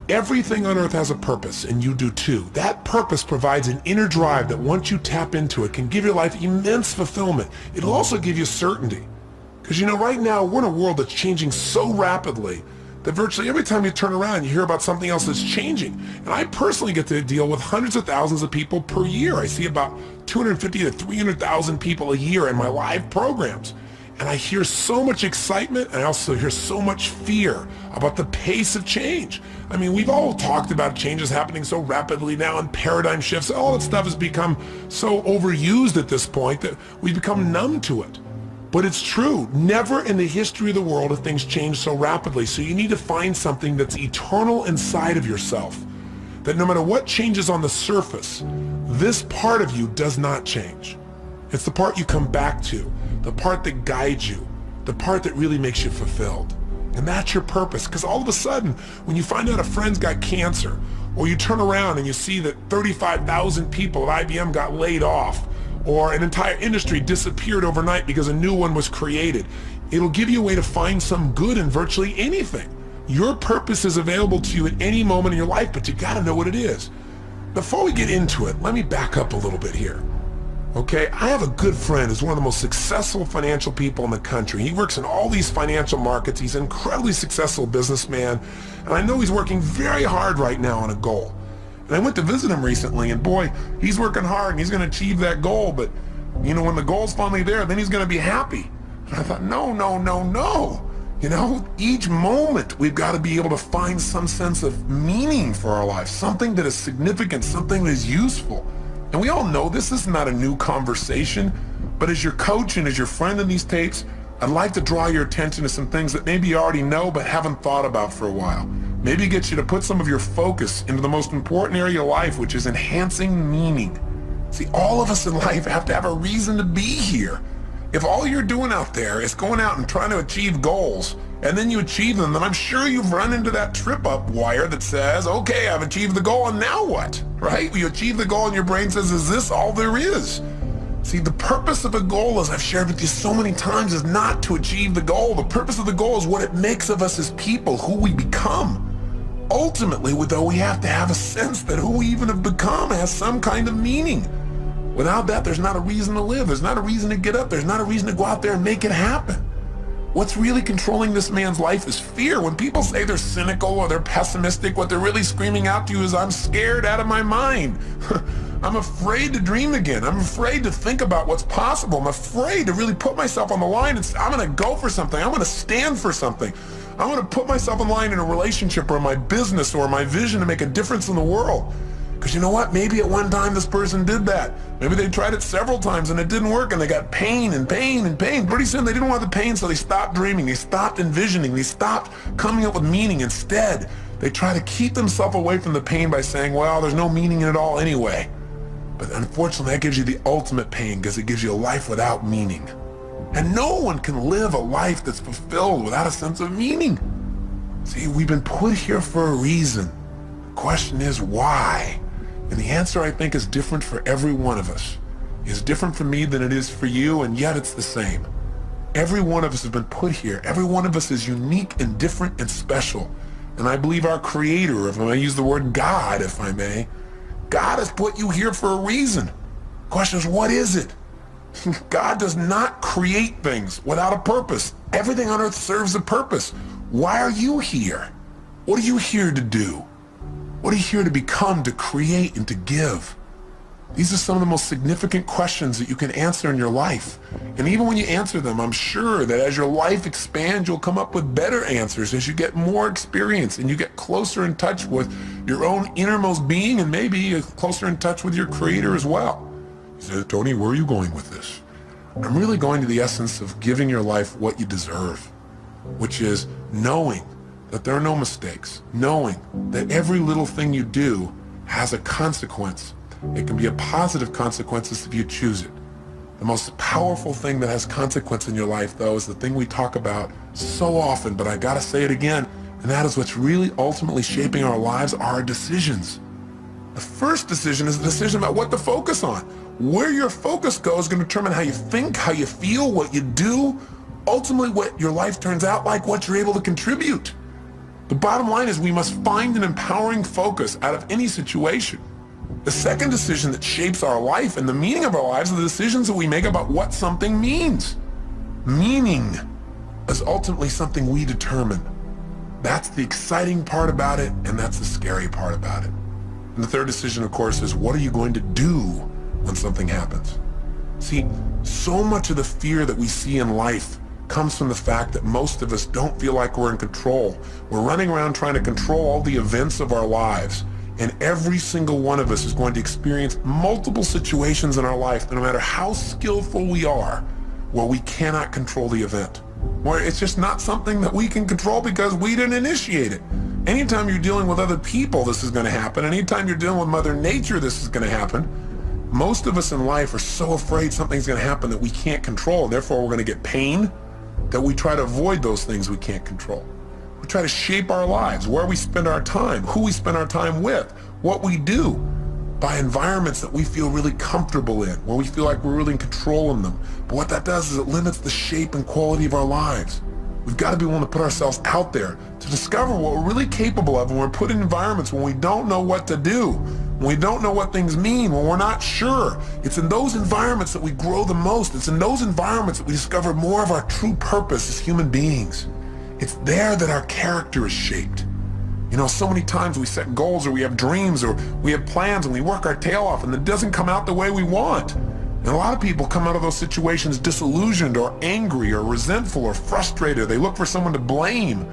Everything on earth has a purpose, and you do too. That purpose provides an inner drive that once you tap into it can give your life immense fulfillment. It'll also give you certainty. Because right now we're in a world that's changing so rapidly that virtually every time you turn around you hear about something else that's changing. And I personally get to deal with hundreds of thousands of people per year. I see about 250 to 300,000 people a year in my live programs. And I hear so much excitement, and I also hear so much fear about the pace of change. I mean, we've all talked about changes happening so rapidly now and paradigm shifts. All that stuff has become so overused at this point that we've become numb to it. But it's true. Never in the history of the world have things changed so rapidly. So you need to find something that's eternal inside of yourself, that no matter what changes on the surface, this part of you does not change. It's the part you come back to, the part that guides you, the part that really makes you fulfilled. And that's your purpose, because all of a sudden, when you find out a friend's got cancer, or you turn around and you see that 35,000 people at IBM got laid off, or an entire industry disappeared overnight because a new one was created, it'll give you a way to find some good in virtually anything. Your purpose is available to you at any moment in your life, but you gotta know what it is. Before we get into it, let me back up a little bit here. Okay, I have a good friend who's one of the most successful financial people in the country. He works in all these financial markets. He's an incredibly successful businessman, and I know he's working very hard right now on a goal. And I went to visit him recently, and boy, he's working hard and he's going to achieve that goal, but when the goal's finally there, then he's going to be happy. And I thought, no. Each moment we've got to be able to find some sense of meaning for our life, something that is significant, something that is useful. And we all know this is not a new conversation, but as your coach and as your friend in these tapes, I'd like to draw your attention to some things that maybe you already know but haven't thought about for a while. Maybe get you to put some of your focus into the most important area of life, which is enhancing meaning. See, all of us in life have to have a reason to be here. If all you're doing out there is going out and trying to achieve goals, and then you achieve them, then I'm sure you've run into that trip-up wire that says, okay, I've achieved the goal, and now what? Right? You achieve the goal and your brain says, is this all there is? See, the purpose of a goal, as I've shared with you so many times, is not to achieve the goal. The purpose of the goal is what it makes of us as people, who we become. Ultimately, though, we have to have a sense that who we even have become has some kind of meaning. Without that, there's not a reason to live. There's not a reason to get up. There's not a reason to go out there and make it happen. What's really controlling this man's life is fear. When people say they're cynical or they're pessimistic, what they're really screaming out to you is, I'm scared out of my mind. I'm afraid to dream again. I'm afraid to think about what's possible. I'm afraid to really put myself on the line and say, I'm going to go for something. I'm going to stand for something. I'm going to put myself in line in a relationship or my business or my vision to make a difference in the world. Because you know what? Maybe at one time this person did that. Maybe they tried it several times and it didn't work and they got pain and pain and pain. Pretty soon they didn't want the pain, so they stopped dreaming. They stopped envisioning. They stopped coming up with meaning. Instead, they try to keep themselves away from the pain by saying, well, there's no meaning in it all anyway. But unfortunately, that gives you the ultimate pain, because it gives you a life without meaning. And no one can live a life that's fulfilled without a sense of meaning. See, we've been put here for a reason. The question is, why? And the answer, I think, is different for every one of us. It's different for me than it is for you, and yet it's the same. Every one of us has been put here. Every one of us is unique and different and special. And I believe our Creator, if I may use the word God, if I may, God has put you here for a reason. The question is, what is it? God does not create things without a purpose. Everything on earth serves a purpose. Why are you here? What are you here to do? What are you here to become, to create, and to give? These are some of the most significant questions that you can answer in your life. And even when you answer them, I'm sure that as your life expands, you'll come up with better answers as you get more experience and you get closer in touch with your own innermost being, and maybe closer in touch with your Creator as well. You say, Tony, where are you going with this? I'm really going to the essence of giving your life what you deserve, which is knowing that there are no mistakes, knowing that every little thing you do has a consequence. It can be a positive consequences if you choose it. The most powerful thing that has consequence in your life, though, is the thing we talk about so often, but I gotta say it again, and that is what's really ultimately shaping our lives are our decisions. The first decision is the decision about what to focus on. Where your focus goes is going to determine how you think, how you feel, what you do, ultimately what your life turns out like, what you're able to contribute. The bottom line is we must find an empowering focus out of any situation. The second decision that shapes our life and the meaning of our lives are the decisions that we make about what something means. Meaning is ultimately something we determine. That's the exciting part about it, and that's the scary part about it. And the third decision, of course, is what are you going to do when something happens? See, so much of the fear that we see in life comes from the fact that most of us don't feel like we're in control. We're running around trying to control all the events of our lives. And every single one of us is going to experience multiple situations in our life, no matter how skillful we are, where we cannot control the event. Where it's just not something that we can control because we didn't initiate it. Anytime you're dealing with other people, this is going to happen. Anytime you're dealing with Mother Nature, this is going to happen. Most of us in life are so afraid something's going to happen that we can't control. Therefore, we're going to get pain, that we try to avoid those things we can't control. We try to shape our lives, where we spend our time, who we spend our time with, what we do, by environments that we feel really comfortable in, where we feel like we're really in control in them. But what that does is it limits the shape and quality of our lives. We've got to be willing to put ourselves out there to discover what we're really capable of when we're put in environments when we don't know what to do, when we don't know what things mean, when we're not sure. It's in those environments that we grow the most. It's in those environments that we discover more of our true purpose as human beings. It's there that our character is shaped. You know, so many times we set goals or we have dreams or we have plans and we work our tail off and it doesn't come out the way we want. And a lot of people come out of those situations disillusioned or angry or resentful or frustrated. They look for someone to blame.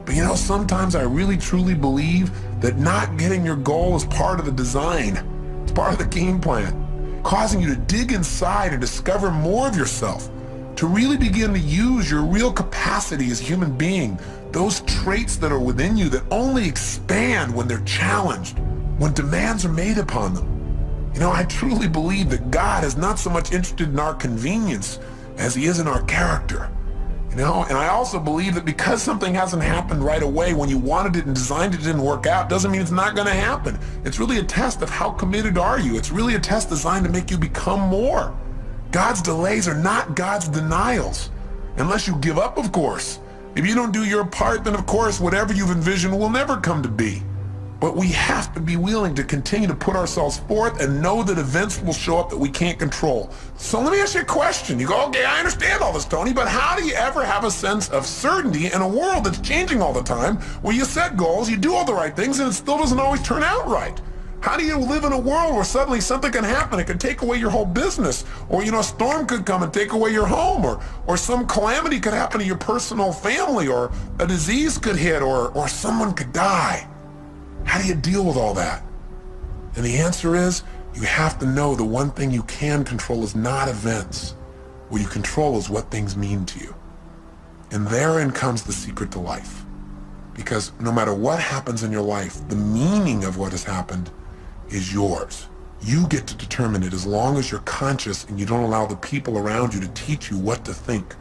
But you know, sometimes I really truly believe that not getting your goal is part of the design. It's part of the game plan, causing you to dig inside and discover more of yourself, to really begin to use your real capacity as a human being, those traits that are within you that only expand when they're challenged, when demands are made upon them. You know, I truly believe that God is not so much interested in our convenience as he is in our character. You know, and I also believe that because something hasn't happened right away when you wanted it and designed it didn't work out, doesn't mean it's not going to happen. It's really a test of how committed are you. It's really a test designed to make you become more. God's delays are not God's denials, unless you give up, of course. If you don't do your part, then of course whatever you've envisioned will never come to be. But we have to be willing to continue to put ourselves forth and know that events will show up that we can't control. So let me ask you a question. You go, okay, I understand all this, Tony, but how do you ever have a sense of certainty in a world that's changing all the time, where you set goals, you do all the right things, and it still doesn't always turn out right? How do you live in a world where suddenly something can happen? It can take away your whole business, or, you know, a storm could come and take away your home, or some calamity could happen to your personal family, or a disease could hit, or someone could die. How do you deal with all that? And the answer is, you have to know the one thing you can control is not events. What you control is what things mean to you. And therein comes the secret to life. Because no matter what happens in your life, the meaning of what has happened is yours. You get to determine it as long as you're conscious and you don't allow the people around you to teach you what to think.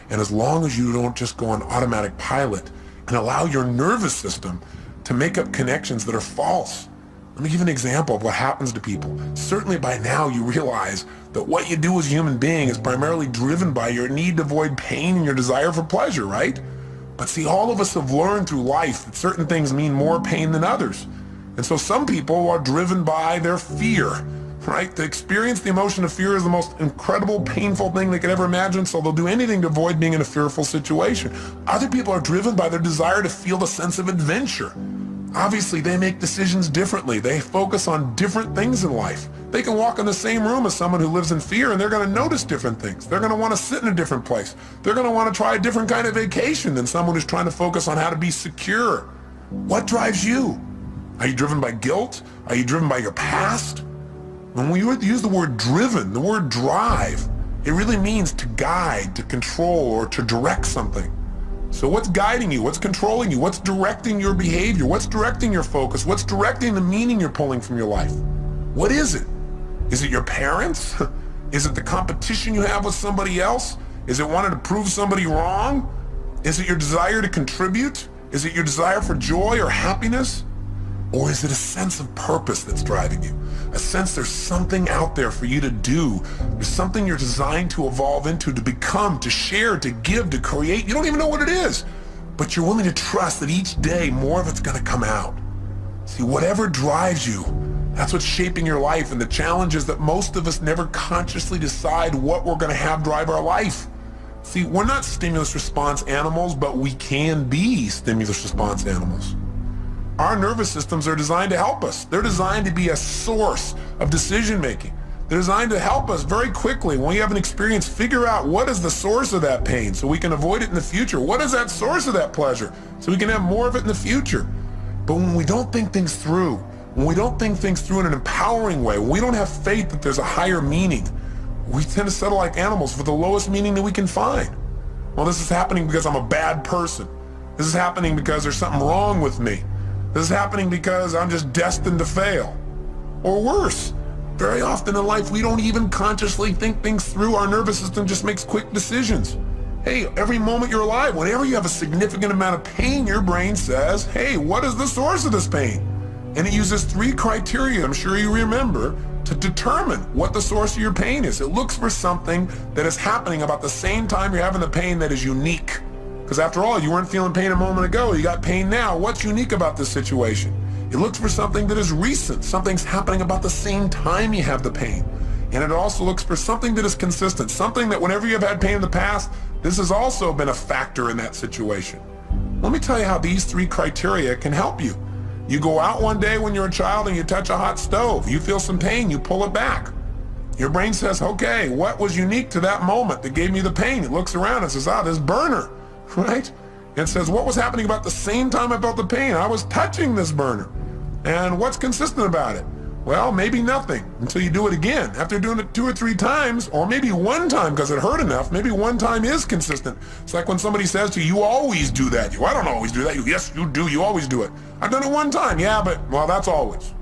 And as long as you don't just go on automatic pilot and allow your nervous system to make up connections that are false. Let me give you an example of what happens to people. Certainly by now you realize that what you do as a human being is primarily driven by your need to avoid pain and your desire for pleasure, right? But see, all of us have learned through life that certain things mean more pain than others. And so some people are driven by their fear, right? To experience the emotion of fear is the most incredible, painful thing they could ever imagine, so they'll do anything to avoid being in a fearful situation. Other people are driven by their desire to feel the sense of adventure. Obviously, they make decisions differently. They focus on different things in life. They can walk in the same room as someone who lives in fear and they're going to notice different things. They're going to want to sit in a different place. They're going to want to try a different kind of vacation than someone who's trying to focus on how to be secure. What drives you? Are you driven by guilt? Are you driven by your past? When we use the word driven, the word drive, it really means to guide, to control, or to direct something. So what's guiding you? What's controlling you? What's directing your behavior? What's directing your focus? What's directing the meaning you're pulling from your life? What is it? Is it your parents? Is it the competition you have with somebody else? Is it wanting to prove somebody wrong? Is it your desire to contribute? Is it your desire for joy or happiness? Or is it a sense of purpose that's driving you? A sense there's something out there for you to do. There's something you're designed to evolve into, to become, to share, to give, to create. You don't even know what it is. but you're willing to trust that each day more of it's going to come out. See, whatever drives you, that's what's shaping your life, and the challenge is that most of us never consciously decide what we're going to have drive our life. See, we're not stimulus response animals, but we can be stimulus response animals. Our nervous systems are designed to help us. They're designed to be a source of decision making. They're designed to help us very quickly when we have an experience, figure out what is the source of that pain so we can avoid it in the future. What is that source of that pleasure so we can have more of it in the future? But when we don't think things through, when we don't think things through in an empowering way, when we don't have faith that there's a higher meaning, we tend to settle like animals for the lowest meaning that we can find. Well, this is happening because I'm a bad person. This is happening because there's something wrong with me. This is happening because I'm just destined to fail. Or worse, very often in life, we don't even consciously think things through. Our nervous system just makes quick decisions. Hey, every moment you're alive, whenever you have a significant amount of pain, your brain says, hey, what is the source of this pain? And it uses 3 criteria, I'm sure you remember, to determine what the source of your pain is. It looks for something that is happening about the same time you're having the pain that is unique. Because after all, you weren't feeling pain a moment ago, you got pain now. What's unique about this situation? It looks for something that is recent. Something's happening about the same time you have the pain. And it also looks for something that is consistent, something that whenever you've had pain in the past, this has also been a factor in that situation. Let me tell you how these 3 criteria can help you. You go out one day when you're a child and you touch a hot stove. You feel some pain, you pull it back. Your brain says, okay, what was unique to that moment that gave me the pain? It looks around and says, this burner, right? It says, what was happening about the same time I felt the pain? I was touching this burner. And what's consistent about it? Well, maybe nothing until you do it again. After doing it 2 or 3 times, or maybe one time because it hurt enough, maybe one time is consistent. It's like when somebody says to you, you always do that. I don't always do that. Yes, you do. You always do it. I've done it one time. Yeah, but, well, that's always.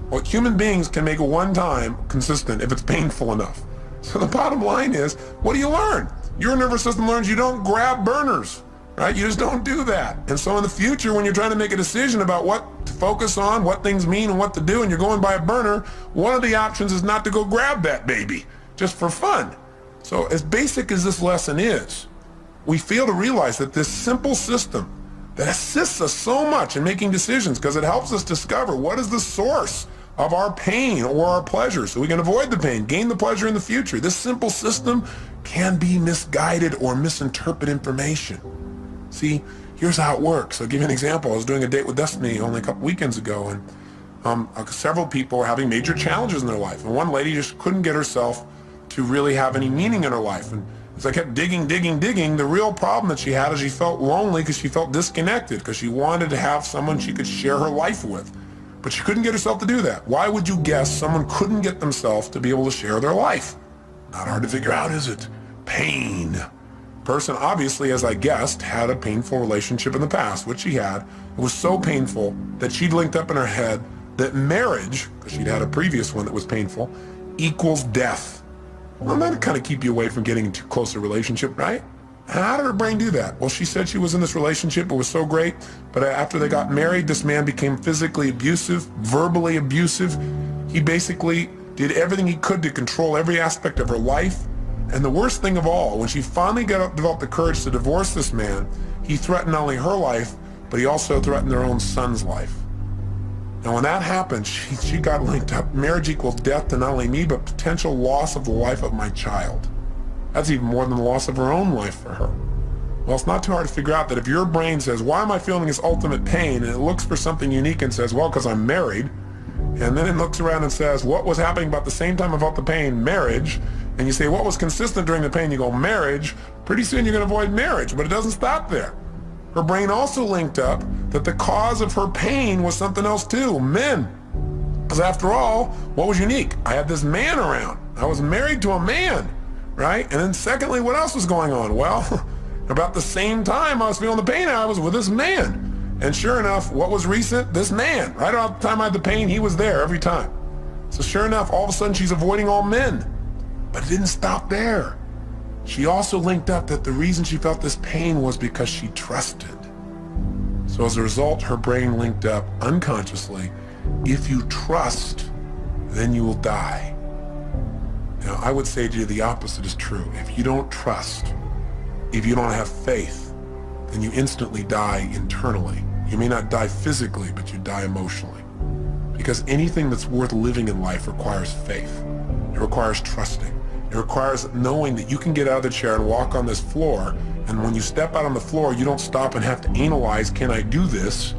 Well, human beings can make it one time consistent if it's painful enough. So the bottom line is, what do you learn? Your nervous system learns you don't grab burners. Right? You just don't do that. And so in the future, when you're trying to make a decision about what to focus on, what things mean and what to do, and you're going by a burner, one of the options is not to go grab that baby, just for fun. So as basic as this lesson is, we fail to realize that this simple system that assists us so much in making decisions because it helps us discover what is the source of our pain or our pleasure so we can avoid the pain, gain the pleasure in the future. This simple system can be misguided or misinterpret information. See, here's how it works. I'll give you an example. I was doing a date with Destiny only a couple weekends ago, and several people were having major challenges in their life. And one lady just couldn't get herself to really have any meaning in her life. And as I kept digging, the real problem that she had is she felt lonely because she felt disconnected, because she wanted to have someone she could share her life with. But she couldn't get herself to do that. Why would you guess someone couldn't get themselves to be able to share their life? Not hard to figure out, is it? Pain. Person obviously, as I guessed, had a painful relationship in the past, which she had. It was so painful that she'd linked up in her head that marriage, because she'd had a previous one that was painful, equals death. Well, that'd kind of keep you away from getting into a closer relationship, right? How did her brain do that? Well, she said she was in this relationship, it was so great, but after they got married, this man became physically abusive, verbally abusive. He basically did everything he could to control every aspect of her life. And the worst thing of all, when she finally developed the courage to divorce this man, he threatened not only her life, but he also threatened their own son's life. And when that happened, she got linked up. Marriage equals death to not only me, but potential loss of the life of my child. That's even more than the loss of her own life for her. Well, it's not too hard to figure out that if your brain says, why am I feeling this ultimate pain? And it looks for something unique and says, well, because I'm married. And then it looks around and says, what was happening about the same time I felt the pain? Marriage. And you say, what was consistent during the pain? You go, marriage. Pretty soon you're going to avoid marriage, but it doesn't stop there. Her brain also linked up that the cause of her pain was something else too, men. Because after all, what was unique? I had this man around. I was married to a man, right? And then secondly, what else was going on? Well, about the same time I was feeling the pain, I was with this man. And sure enough, what was recent? This man. Right around the time I had the pain, he was there every time. So sure enough, all of a sudden she's avoiding all men. But it didn't stop there. She also linked up that the reason she felt this pain was because she trusted. So as a result, her brain linked up unconsciously, if you trust, then you will die. Now, I would say to you the opposite is true. If you don't trust, if you don't have faith, then you instantly die internally. You may not die physically, but you die emotionally. Because anything that's worth living in life requires faith. It requires trusting. It requires knowing that you can get out of the chair and walk on this floor, and when you step out on the floor, you don't stop and have to analyze, can I do this?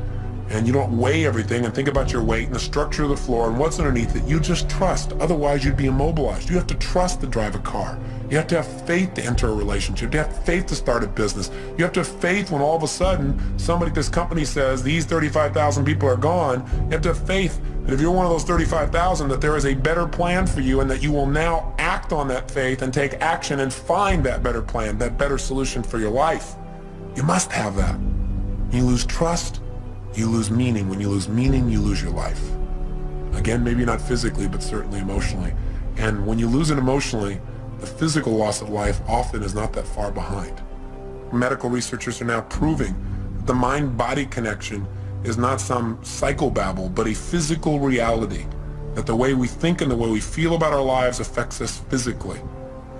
And you don't weigh everything and think about your weight and the structure of the floor and what's underneath it. You just trust. Otherwise, you'd be immobilized. You have to trust to drive a car. You have to have faith to enter a relationship. You have faith to start a business. You have to have faith when all of a sudden somebody at this company says these 35,000 people are gone. You have to have faith that if you're one of those 35,000, that there is a better plan for you and that you will now act on that faith and take action and find that better plan, that better solution for your life. You must have that. You lose trust, you lose meaning. When you lose meaning, you lose your life. Again, maybe not physically, but certainly emotionally. And when you lose it emotionally, the physical loss of life often is not that far behind. Medical researchers are now proving that the mind-body connection is not some psychobabble, but a physical reality, that the way we think and the way we feel about our lives affects us physically.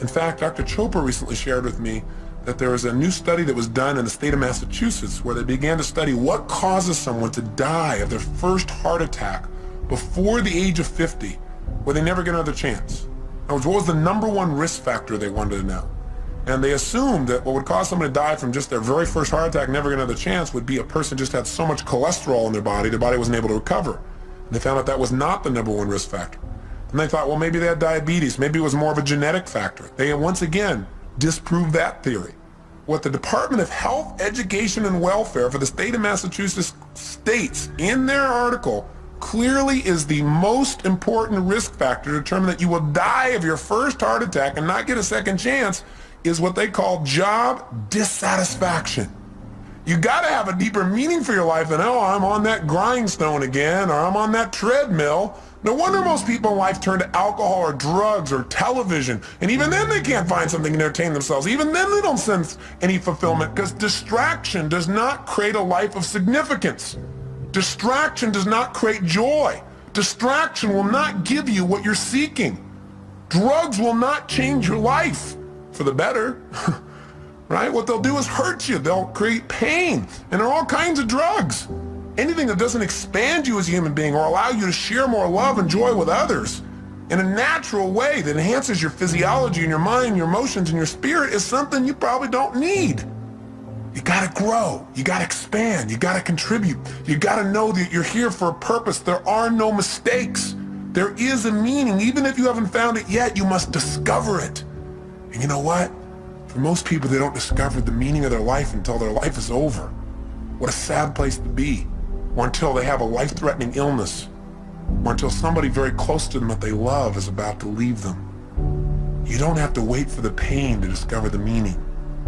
In fact, Dr. Chopra recently shared with me that there was a new study that was done in the state of Massachusetts where they began to study what causes someone to die of their first heart attack before the age of 50, where they never get another chance. In other words, what was the #1 risk factor they wanted to know? And they assumed that what would cause someone to die from just their very first heart attack, never get another chance, would be a person just had so much cholesterol in their body wasn't able to recover. And they found out that was not the #1 risk factor. And they thought, well, maybe they had diabetes. Maybe it was more of a genetic factor. They once again disproved that theory. What the Department of Health, Education, and Welfare for the state of Massachusetts states in their article clearly is the most important risk factor to determine that you will die of your first heart attack and not get a second chance is what they call job dissatisfaction. You gotta have a deeper meaning for your life than, oh, I'm on that grindstone again, or I'm on that treadmill. No wonder most people in life turn to alcohol or drugs or television, and even then they can't find something to entertain themselves. Even then they don't sense any fulfillment, because distraction does not create a life of significance. Distraction does not create joy. Distraction will not give you what you're seeking. Drugs will not change your life for the better, right? What they'll do is hurt you. They'll create pain, and there are all kinds of drugs. Anything that doesn't expand you as a human being or allow you to share more love and joy with others in a natural way that enhances your physiology and your mind, your emotions, and your spirit is something you probably don't need. You gotta grow, you gotta expand, you gotta contribute, you gotta know that you're here for a purpose. There are no mistakes. There is a meaning. Even if you haven't found it yet, you must discover it. And you know what? For most people, they don't discover the meaning of their life until their life is over. What a sad place to be. Or until they have a life-threatening illness. Or until somebody very close to them that they love is about to leave them. You don't have to wait for the pain to discover the meaning.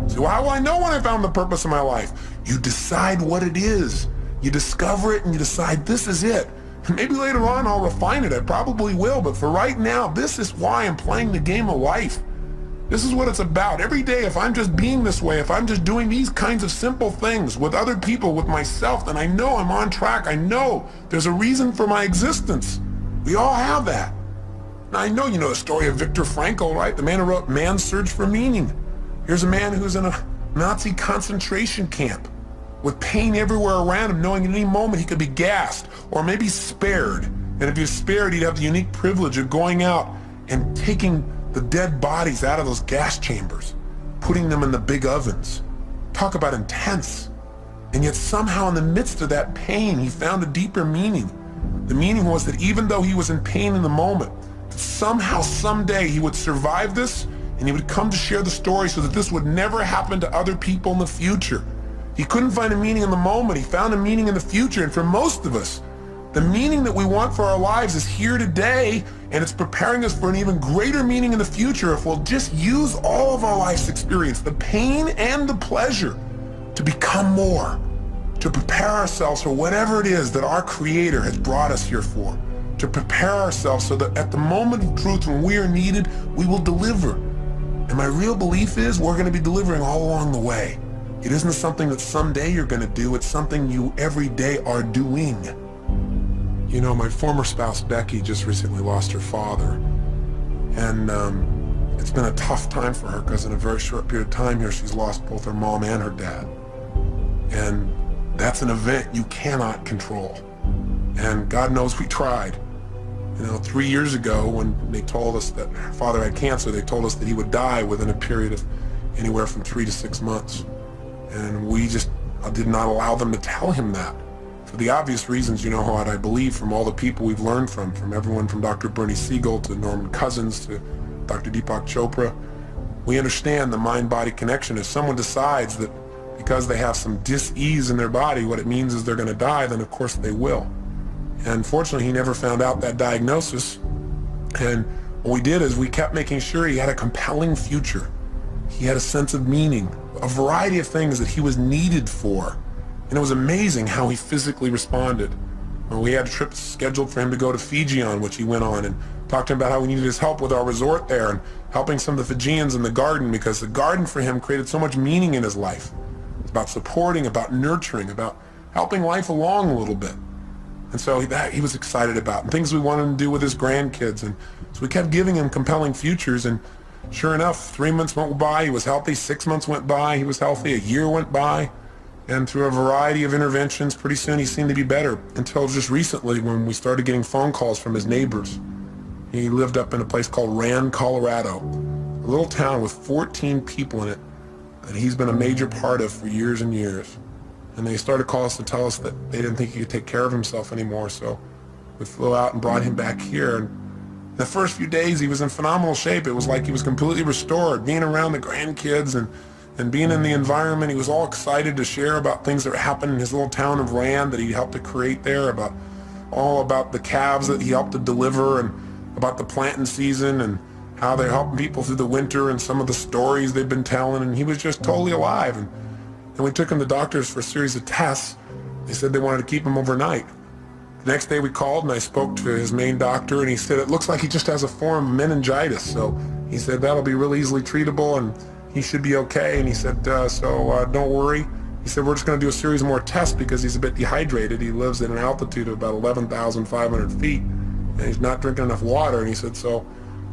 So how will I know when I found the purpose of my life? You decide what it is. You discover it and you decide this is it. And maybe later on I'll refine it. I probably will. But for right now, this is why I'm playing the game of life. This is what it's about. Every day, if I'm just being this way, if I'm just doing these kinds of simple things with other people, with myself, then I know I'm on track. I know there's a reason for my existence. We all have that. Now, I know you know the story of Viktor Frankl, right? The man who wrote Man's Search for Meaning. Here's a man who's in a Nazi concentration camp with pain everywhere around him, knowing at any moment he could be gassed or maybe spared. And if he was spared, he'd have the unique privilege of going out and taking the dead bodies out of those gas chambers, putting them in the big ovens. Talk about intense. And yet somehow in the midst of that pain, he found a deeper meaning. The meaning was that even though he was in pain in the moment, that somehow, someday he would survive this and he would come to share the story so that this would never happen to other people in the future. He couldn't find a meaning in the moment. He found a meaning in the future. And for most of us, the meaning that we want for our lives is here today, and it's preparing us for an even greater meaning in the future if we'll just use all of our life's experience, the pain and the pleasure, to become more, to prepare ourselves for whatever it is that our Creator has brought us here for, to prepare ourselves so that at the moment of truth when we are needed, we will deliver. And my real belief is we're going to be delivering all along the way. It isn't something that someday you're going to do, it's something you every day are doing. You know, my former spouse, Becky, just recently lost her father. And it's been a tough time for her because in a very short period of time here, she's lost both her mom and her dad. And that's an event you cannot control. And God knows we tried. 3 years ago when they told us that her father had cancer, they told us that he would die within a period of anywhere from 3 to 6 months. And we just did not allow them to tell him that. For the obvious reasons, what I believe from all the people we've learned from everyone from Dr. Bernie Siegel to Norman Cousins to Dr. Deepak Chopra. We understand the mind-body connection. If someone decides that because they have some dis-ease in their body, what it means is they're going to die, then of course they will. And fortunately, he never found out that diagnosis. And what we did is we kept making sure he had a compelling future. He had a sense of meaning, a variety of things that he was needed for. And it was amazing how he physically responded. We had a trip scheduled for him to go to Fiji on, which he went on, and talked to him about how we needed his help with our resort there and helping some of the Fijians in the garden, because the garden for him created so much meaning in his life. It's about supporting, about nurturing, about helping life along a little bit. And so that he was excited about, and things we wanted him to do with his grandkids. And so we kept giving him compelling futures, and sure enough, 3 months went by, he was healthy. 6 months went by, he was healthy. A year went by, and through a variety of interventions, pretty soon he seemed to be better, until just recently when we started getting phone calls from his neighbors. He lived up in a place called Rand, Colorado, a little town with 14 people in it that he's been a major part of for years and years. And they started calling us to tell us that they didn't think he could take care of himself anymore, so we flew out and brought him back here. And the first few days he was in phenomenal shape. It was like he was completely restored, being around the grandkids and being in the environment. He was all excited to share about things that happened in his little town of Rand that he helped to create there, about the calves that he helped to deliver, and about the planting season and how they're helping people through the winter, and some of the stories they've been telling. And he was just totally alive. And we took him to doctors for a series of tests. They said they wanted to keep him overnight. The next day we called and I spoke to his main doctor, and he said it looks like he just has a form of meningitis. So he said that'll be really easily treatable and he should be okay. And he said, don't worry. He said, we're just going to do a series more tests because he's a bit dehydrated. He lives at an altitude of about 11,500 feet and he's not drinking enough water. And he said, so,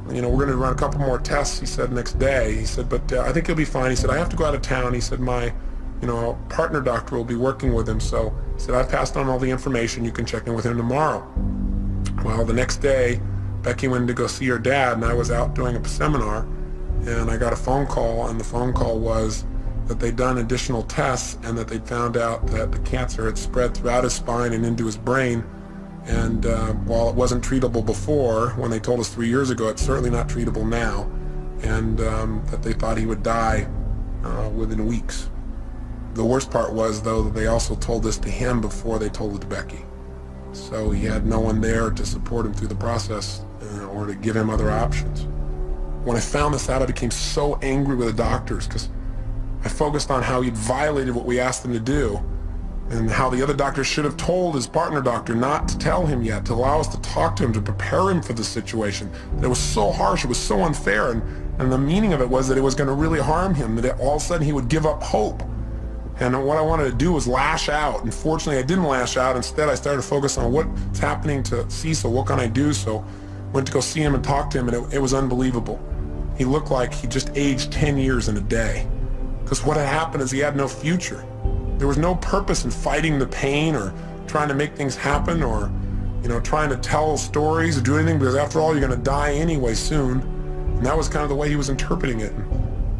we're going to run a couple more tests, he said, next day. He said, but I think he'll be fine. He said, I have to go out of town. He said, my partner doctor will be working with him. So he said, I've passed on all the information. You can check in with him tomorrow. Well, the next day, Becky went to go see her dad, and I was out doing a seminar, and I got a phone call, and the phone call was that they'd done additional tests and that they'd found out that the cancer had spread throughout his spine and into his brain. And while it wasn't treatable before, when they told us 3 years ago, it's certainly not treatable now, and that they thought he would die within weeks. The worst part was, though, that they also told this to him before they told it to Becky. So he had no one there to support him through the process or to give him other options. When I found this out, I became so angry with the doctors because I focused on how he'd violated what we asked him to do, and how the other doctor should have told his partner doctor not to tell him yet, to allow us to talk to him, to prepare him for the situation. That it was so harsh, it was so unfair, and the meaning of it was that it was going to really harm him, that all of a sudden he would give up hope. And what I wanted to do was lash out. And fortunately, I didn't lash out. Instead, I started to focus on what's happening to Cecil. What can I do? So went to go see him and talk to him, and it was unbelievable. He looked like he just aged 10 years in a day. Because what had happened is he had no future. There was no purpose in fighting the pain or trying to make things happen or, trying to tell stories or do anything, because after all, you're going to die anyway soon. And that was kind of the way he was interpreting it.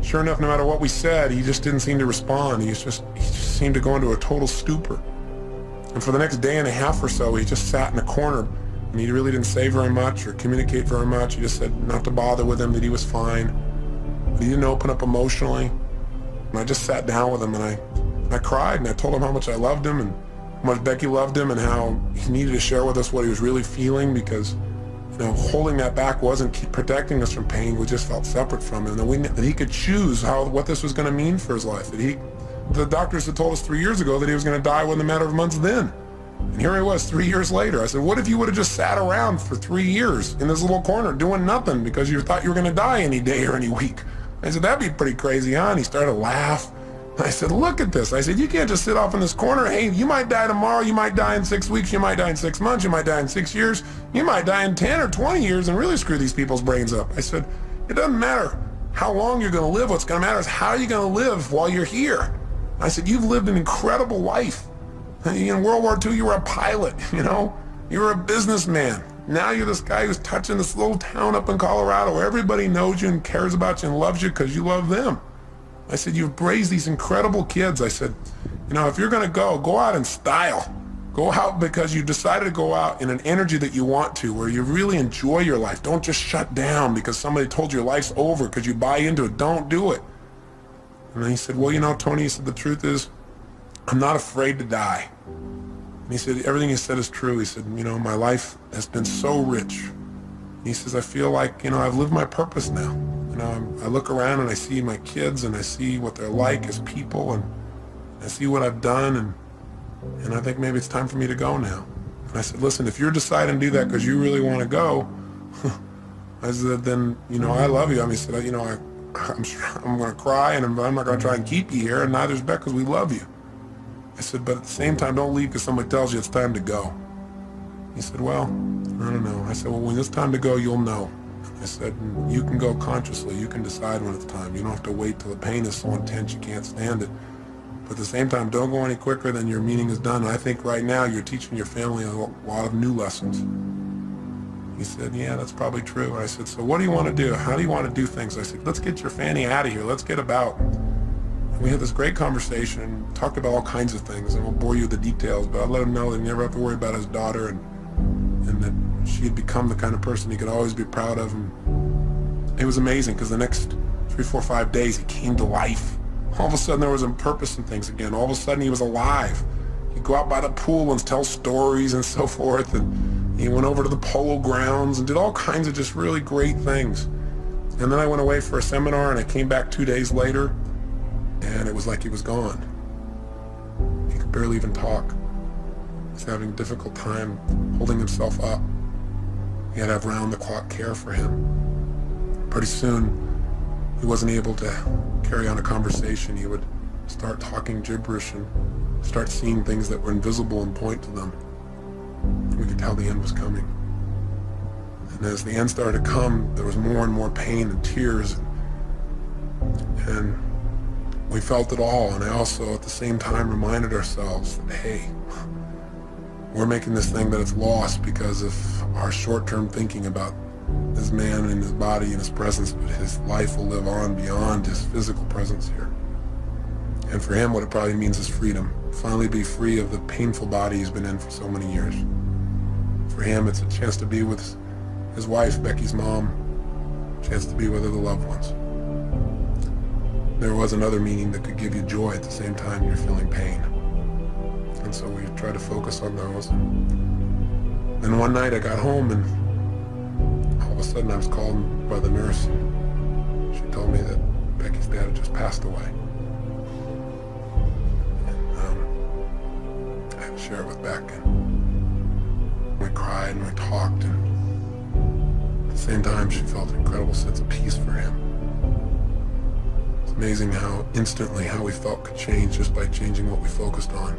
Sure enough, no matter what we said, he just didn't seem to respond. He just seemed to go into a total stupor. And for the next day and a half or so, he just sat in a corner, and he really didn't say very much or communicate very much. He just said not to bother with him, that he was fine. But he didn't open up emotionally. And I just sat down with him, and I cried, and I told him how much I loved him and how much Becky loved him and how he needed to share with us what he was really feeling, because holding that back wasn't protecting us from pain. We just felt separate from him. That he could choose what this was going to mean for his life. The doctors had told us 3 years ago that he was going to die within a matter of months then. And here he was 3 years later. I said, what if you would have just sat around for 3 years in this little corner doing nothing because you thought you were going to die any day or any week? I said, that'd be pretty crazy, huh? And he started to laugh. I said, look at this. I said, you can't just sit off in this corner. Hey, you might die tomorrow. You might die in 6 weeks. You might die in 6 months. You might die in 6 years. You might die in 10 or 20 years and really screw these people's brains up. I said, it doesn't matter how long you're going to live. What's going to matter is how you're going to live while you're here. I said, you've lived an incredible life. In World War II, you were a pilot, you know? You were a businessman. Now you're this guy who's touching this little town up in Colorado where everybody knows you and cares about you and loves you because you love them. I said, you've raised these incredible kids. I said, you know, if you're going to go out in style. Go out because you decided to go out in an energy that you want to, where you really enjoy your life. Don't just shut down because somebody told you your life's over because you buy into it. Don't do it. And then he said, well, you know, Tony, he said, the truth is, I'm not afraid to die. And he said, everything you said is true. He said, you know, my life has been so rich. And he says, I feel like, you know, I've lived my purpose now. You know, I look around and I see my kids and I see what they're like as people and I see what I've done and I think maybe it's time for me to go now. And I said, listen, if you're deciding to do that because you really want to go, I said, then, you know, I love you. I mean, he said, you know, I'm going to cry and I'm not going to try and keep you here, and neither is Beck, because we love you. I said, but at the same time, don't leave because somebody tells you it's time to go. He said, well, I don't know. I said, well, when it's time to go, you'll know. I said, you can go consciously. You can decide when it's time. You don't have to wait till the pain is so intense you can't stand it. But at the same time, don't go any quicker than your meaning is done. And I think right now you're teaching your family a lot of new lessons. He said, yeah, that's probably true. And I said, so what do you want to do? How do you want to do things? I said, let's get your fanny out of here. Let's get about. And we had this great conversation and talked about all kinds of things. And I won't bore you with the details, but I let him know that he never have to worry about his daughter and that she had become the kind of person he could always be proud of. And it was amazing because the next 3, 4, 5 days he came to life. All of a sudden there was a purpose in things again. All of a sudden he was alive. He'd go out by the pool and tell stories and so forth. And he went over to the polo grounds and did all kinds of just really great things. And then I went away for a seminar and I came back 2 days later and it was like he was gone. He could barely even talk. He was having a difficult time holding himself up. He had to have round-the-clock care for him. Pretty soon he wasn't able to carry on a conversation. He would start talking gibberish and start seeing things that were invisible and point to them. We could tell the end was coming. And as the end started to come, there was more and more pain and tears. And we felt it all. And I also, at the same time, reminded ourselves that, hey, we're making this thing that it's lost because of our short-term thinking about this man and his body and his presence, but his life will live on beyond his physical presence here. And for him, what it probably means is freedom. Finally be free of the painful body he's been in for so many years. For him, it's a chance to be with his wife, Becky's mom, a chance to be with other loved ones. There was another meaning that could give you joy at the same time you're feeling pain. And so we tried to focus on those. And one night I got home and all of a sudden I was called by the nurse. She told me that Becky's dad had just passed away. And I had to share it with Beck. And we cried and we talked. And at the same time, she felt an incredible sense of peace for him. It's amazing how instantly how we felt could change just by changing what we focused on.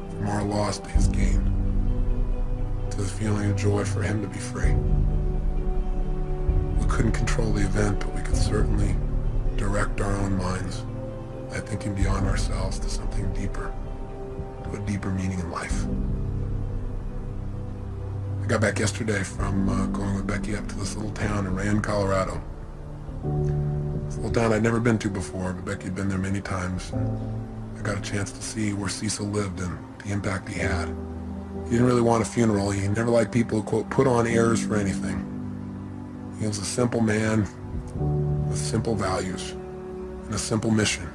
From our loss to his gain, to the feeling of joy for him to be free. We couldn't control the event, but we could certainly direct our own minds by thinking beyond ourselves to something deeper, to a deeper meaning in life. I got back yesterday from going with Becky up to this little town in Rand, Colorado. It's a little town I'd never been to before, but Becky had been there many times. I got a chance to see where Cecil lived and the impact he had. He didn't really want a funeral. He never liked people who, quote, put on airs for anything. He was a simple man with simple values and a simple mission.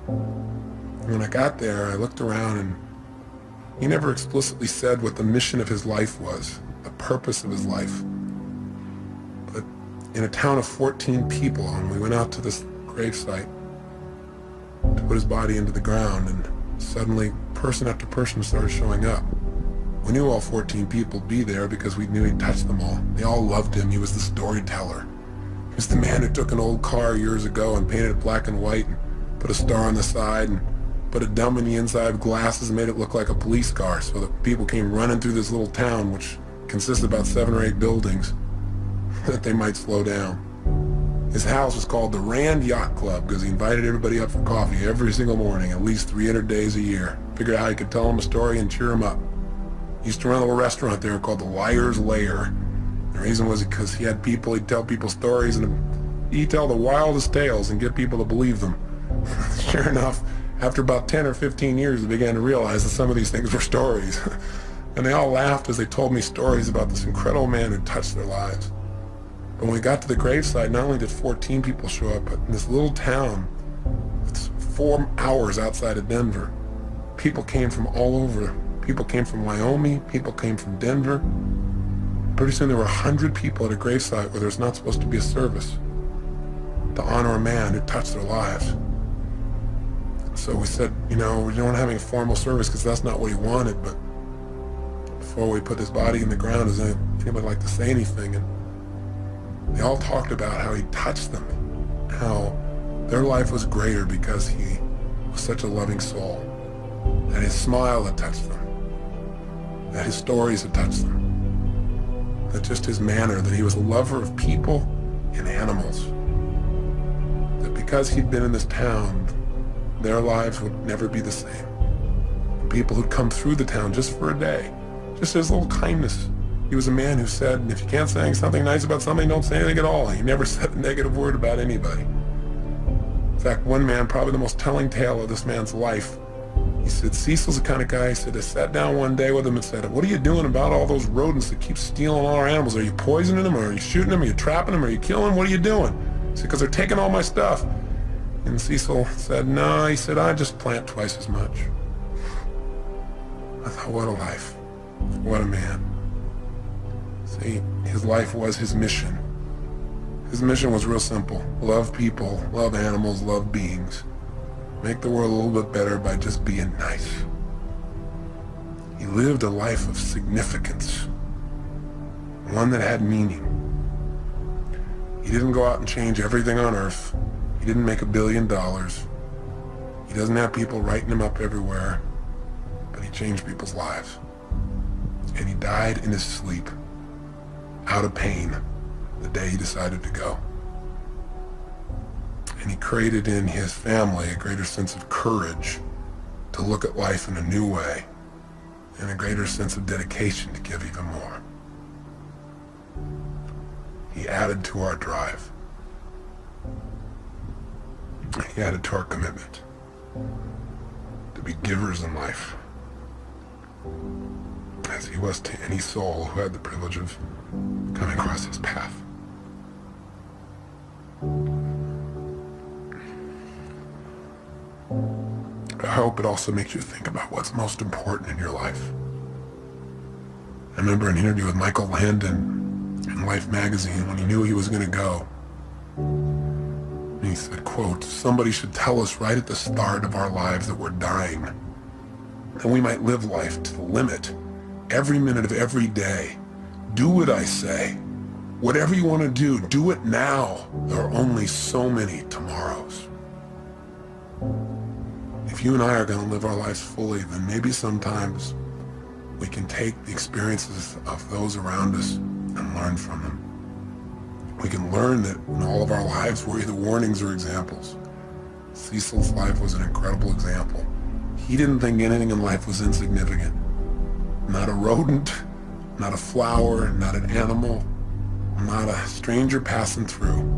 And when I got there, I looked around and he never explicitly said what the mission of his life was, the purpose of his life. But in a town of 14 people, and we went out to this gravesite to put his body into the ground, and suddenly person after person started showing up. We knew all 14 people would be there because we knew he'd touched them all. They all loved him. He was the storyteller. He was the man who took an old car years ago and painted it black and white and put a star on the side and put a dome in the inside with glasses and made it look like a police car so that people came running through this little town, which consists of about 7 or 8 buildings, that they might slow down. His house was called the Rand Yacht Club because he invited everybody up for coffee every single morning, at least 300 days a year. Figured out how he could tell them a story and cheer them up. He used to run a little restaurant there called the Liar's Lair. The reason was because he had people, he'd tell people stories, and he'd tell the wildest tales and get people to believe them. Sure enough, after about 10 or 15 years, they began to realize that some of these things were stories. And they all laughed as they told me stories about this incredible man who touched their lives. But when we got to the graveside, not only did 14 people show up, but in this little town, it's 4 hours outside of Denver, people came from all over. People came from Wyoming, people came from Denver. Pretty soon there were 100 people at a gravesite where there's not supposed to be a service to honor a man who touched their lives. So we said, we don't have a formal service because that's not what he wanted, but before we put his body in the ground, does anybody like to say anything? And they all talked about how he touched them, how their life was greater because he was such a loving soul, that his smile had touched them, that his stories had touched them, that just his manner, that he was a lover of people and animals, that because he'd been in this town, their lives would never be the same. People who'd come through the town just for a day, just his little kindness. He was a man who said, if you can't say something nice about somebody, don't say anything at all. He never said a negative word about anybody. In fact, one man, probably the most telling tale of this man's life, he said, Cecil's the kind of guy, he said, I sat down one day with him and said, what are you doing about all those rodents that keep stealing all our animals? Are you poisoning them? Or are you shooting them? Are you trapping them? Are you killing them? What are you doing? He said, because they're taking all my stuff. And Cecil said, no, he said, I just plant twice as much. I thought, what a life. What a man. See, his life was his mission. His mission was real simple. Love people, love animals, love beings. Make the world a little bit better by just being nice. He lived a life of significance, one that had meaning. He didn't go out and change everything on earth. He didn't make $1 billion. He doesn't have people writing him up everywhere, but he changed people's lives. And he died in his sleep, out of pain, the day he decided to go. And he created in his family a greater sense of courage to look at life in a new way, and a greater sense of dedication to give even more. He added to our drive. He added to our commitment to be givers in life, as he was to any soul who had the privilege of coming across his path. I hope it also makes you think about what's most important in your life. I remember an interview with Michael Landon in Life magazine when he knew he was going to go. And he said, quote, somebody should tell us right at the start of our lives that we're dying, that we might live life to the limit, every minute of every day. Do what I say. Whatever you want to do it now. There are only so many tomorrows. If you and I are going to live our lives fully, then maybe sometimes we can take the experiences of those around us and learn from them. We can learn that in all of our lives we're either warnings or examples. Cecil's life was an incredible example. He didn't think anything in life was insignificant. Not a rodent, not a flower, not an animal, not a stranger passing through.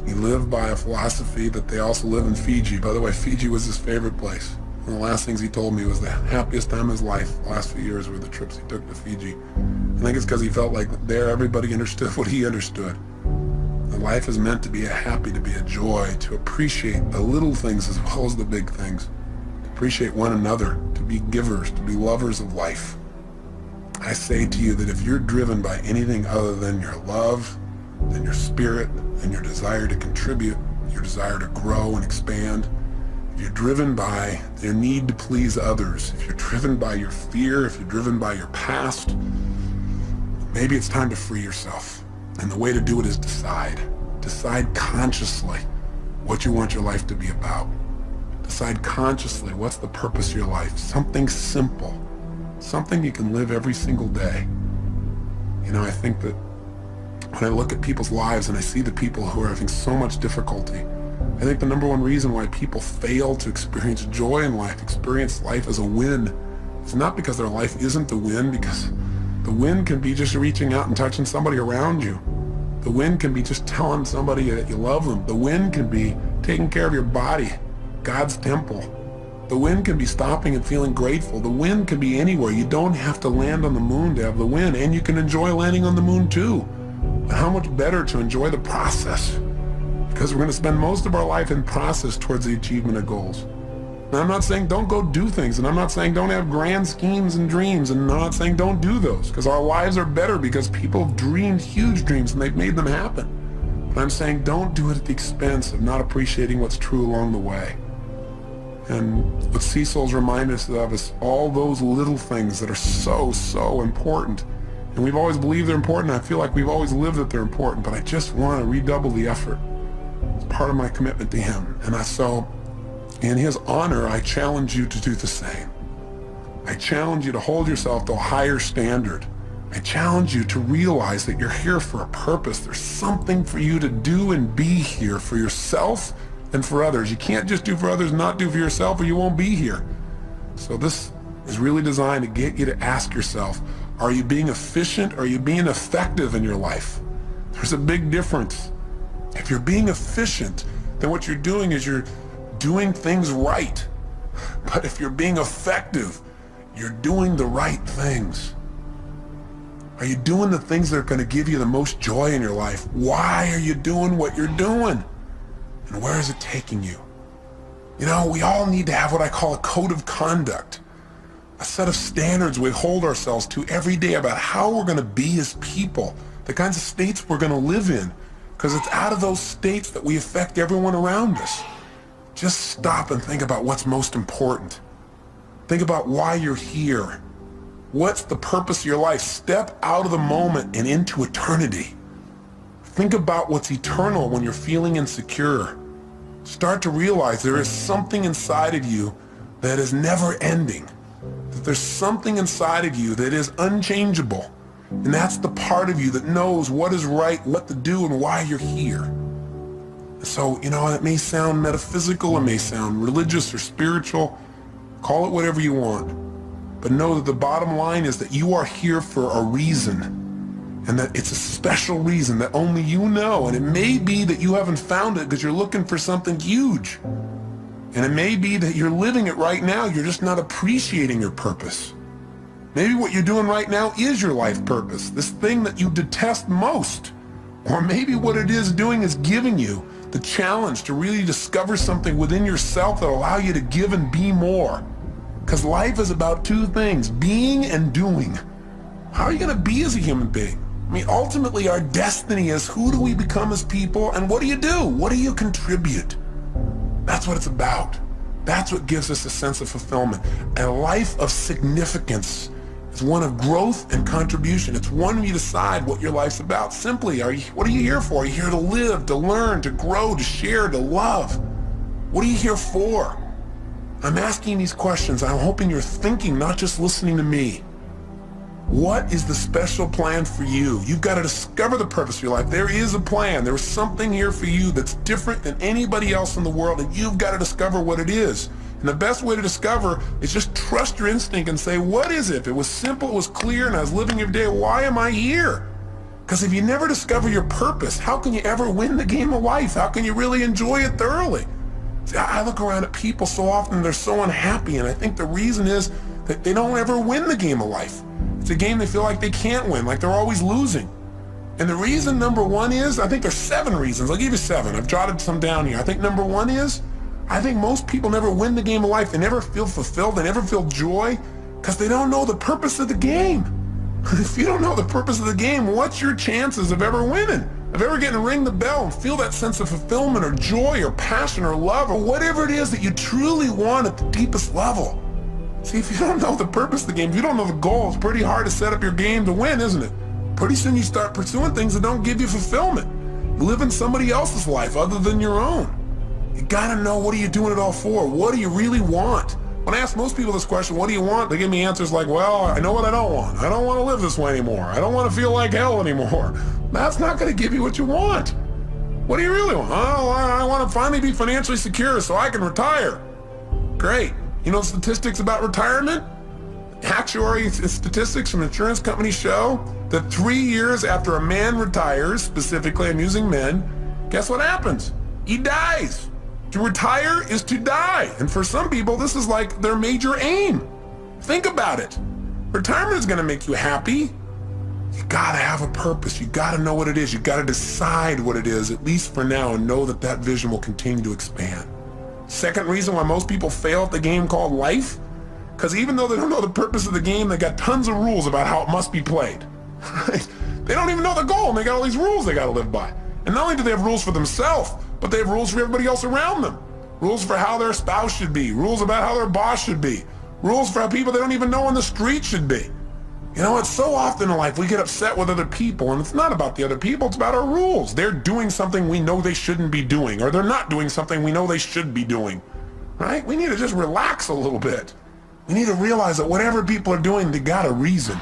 He lived by a philosophy that they also live in Fiji. By the way, Fiji was his favorite place. One of the last things he told me was the happiest time of his life, the last few years, were the trips he took to Fiji. I think it's because he felt like there everybody understood what he understood. That life is meant to be a happy, to be a joy, to appreciate the little things as well as the big things. To appreciate one another, to be givers, to be lovers of life. I say to you that if you're driven by anything other than your love, than your spirit, than your desire to contribute, your desire to grow and expand, if you're driven by your need to please others, if you're driven by your fear, if you're driven by your past, maybe it's time to free yourself. And the way to do it is decide. Decide consciously what you want your life to be about. Decide consciously what's the purpose of your life. Something simple. Something you can live every single day. I think that when I look at people's lives and I see the people who are having so much difficulty, I think the number one reason why people fail to experience joy in life, experience life as a win, is not because their life isn't the win, because the win can be just reaching out and touching somebody around you. The win can be just telling somebody that you love them. The win can be taking care of your body, God's temple. The win can be stopping and feeling grateful. The win can be anywhere. You don't have to land on the moon to have the win, and you can enjoy landing on the moon too. But how much better to enjoy the process? Because we're going to spend most of our life in process towards the achievement of goals. And I'm not saying don't go do things, and I'm not saying don't have grand schemes and dreams, and I'm not saying don't do those, because our lives are better because people have dreamed huge dreams and they've made them happen. But I'm saying don't do it at the expense of not appreciating what's true along the way. And what Cecil's reminded us of is all those little things that are so important. And we've always believed they're important. I feel like we've always lived that they're important, but I just want to redouble the effort. It's part of my commitment to him. And so in his honor, I challenge you to do the same. I challenge you to hold yourself to a higher standard. I challenge you to realize that you're here for a purpose. There's something for you to do and be here for yourself and for others. You can't just do for others, not do for yourself, or you won't be here. So this is really designed to get you to ask yourself, are you being efficient or are you being effective in your life? There's a big difference. If you're being efficient, then what you're doing is you're doing things right. But if you're being effective, you're doing the right things. Are you doing the things that are going to give you the most joy in your life? Why are you doing what you're doing? And where is it taking you? You know, we all need to have what I call a code of conduct, a set of standards we hold ourselves to every day about how we're going to be as people, the kinds of states we're going to live in, because it's out of those states that we affect everyone around us. Just stop and think about what's most important. Think about why you're here. What's the purpose of your life? Step out of the moment and into eternity. Think about what's eternal when you're feeling insecure. Start to realize there is something inside of you that is never ending. That there's something inside of you that is unchangeable. And that's the part of you that knows what is right, what to do, and why you're here. So, you know, it may sound metaphysical, it may sound religious or spiritual. Call it whatever you want. But know that the bottom line is that you are here for a reason. And that it's a special reason that only you know. And it may be that you haven't found it because you're looking for something huge. And it may be that you're living it right now, you're just not appreciating your purpose. Maybe what you're doing right now is your life purpose, this thing that you detest most. Or maybe what it is doing is giving you the challenge to really discover something within yourself that will allow you to give and be more. Because life is about two things, being and doing. How are you going to be as a human being? I mean, ultimately our destiny is who do we become as people and what do you do? What do you contribute? That's what it's about. That's what gives us a sense of fulfillment. A life of significance is one of growth and contribution. It's one where you decide what your life's about. Simply, what are you here for? Are you here to live, to learn, to grow, to share, to love? What are you here for? I'm asking these questions. I'm hoping you're thinking, not just listening to me. What is the special plan for you? You've got to discover the purpose of your life. There is a plan. There's something here for you that's different than anybody else in the world, and you've got to discover what it is. And the best way to discover is just trust your instinct and say, what is it? If it was simple, it was clear, and I was living every day, why am I here? Because if you never discover your purpose, how can you ever win the game of life? How can you really enjoy it thoroughly? See, I look around at people so often, they're so unhappy, and I think the reason is that they don't ever win the game of life. It's a game they feel like they can't win, like they're always losing. And the reason number one is, I think there's 7 reasons. I'll give you 7. I've jotted some down here. I think number 1 is, I think most people never win the game of life. They never feel fulfilled. They never feel joy because they don't know the purpose of the game. If you don't know the purpose of the game, what's your chances of ever winning? Of ever getting to ring the bell and feel that sense of fulfillment or joy or passion or love or whatever it is that you truly want at the deepest level? See, if you don't know the purpose of the game, if you don't know the goal, it's pretty hard to set up your game to win, isn't it? Pretty soon you start pursuing things that don't give you fulfillment. You live in somebody else's life other than your own. You gotta know, what are you doing it all for? What do you really want? When I ask most people this question, what do you want? They give me answers like, well, I know what I don't want. I don't want to live this way anymore. I don't want to feel like hell anymore. That's not going to give you what you want. What do you really want? Oh, I want to finally be financially secure so I can retire. Great. You know statistics about retirement? Actuary statistics from insurance companies show that 3 years after a man retires, specifically I'm using men, guess what happens? He dies. To retire is to die. And for some people, this is like their major aim. Think about it. Retirement is going to make you happy. You got to have a purpose. You got to know what it is. You got to decide what it is, at least for now, and know that that vision will continue to expand. Second reason why most people fail at the game called life, because even though they don't know the purpose of the game, they got tons of rules about how it must be played. Right? They don't even know the goal, and they got all these rules they got to live by. And not only do they have rules for themselves, but they have rules for everybody else around them. Rules for how their spouse should be. Rules about how their boss should be. Rules for how people they don't even know on the street should be. You know, it's so often in life we get upset with other people, and it's not about the other people, it's about our rules. They're doing something we know they shouldn't be doing, or they're not doing something we know they should be doing. Right? We need to just relax a little bit. We need to realize that whatever people are doing, they got a reason.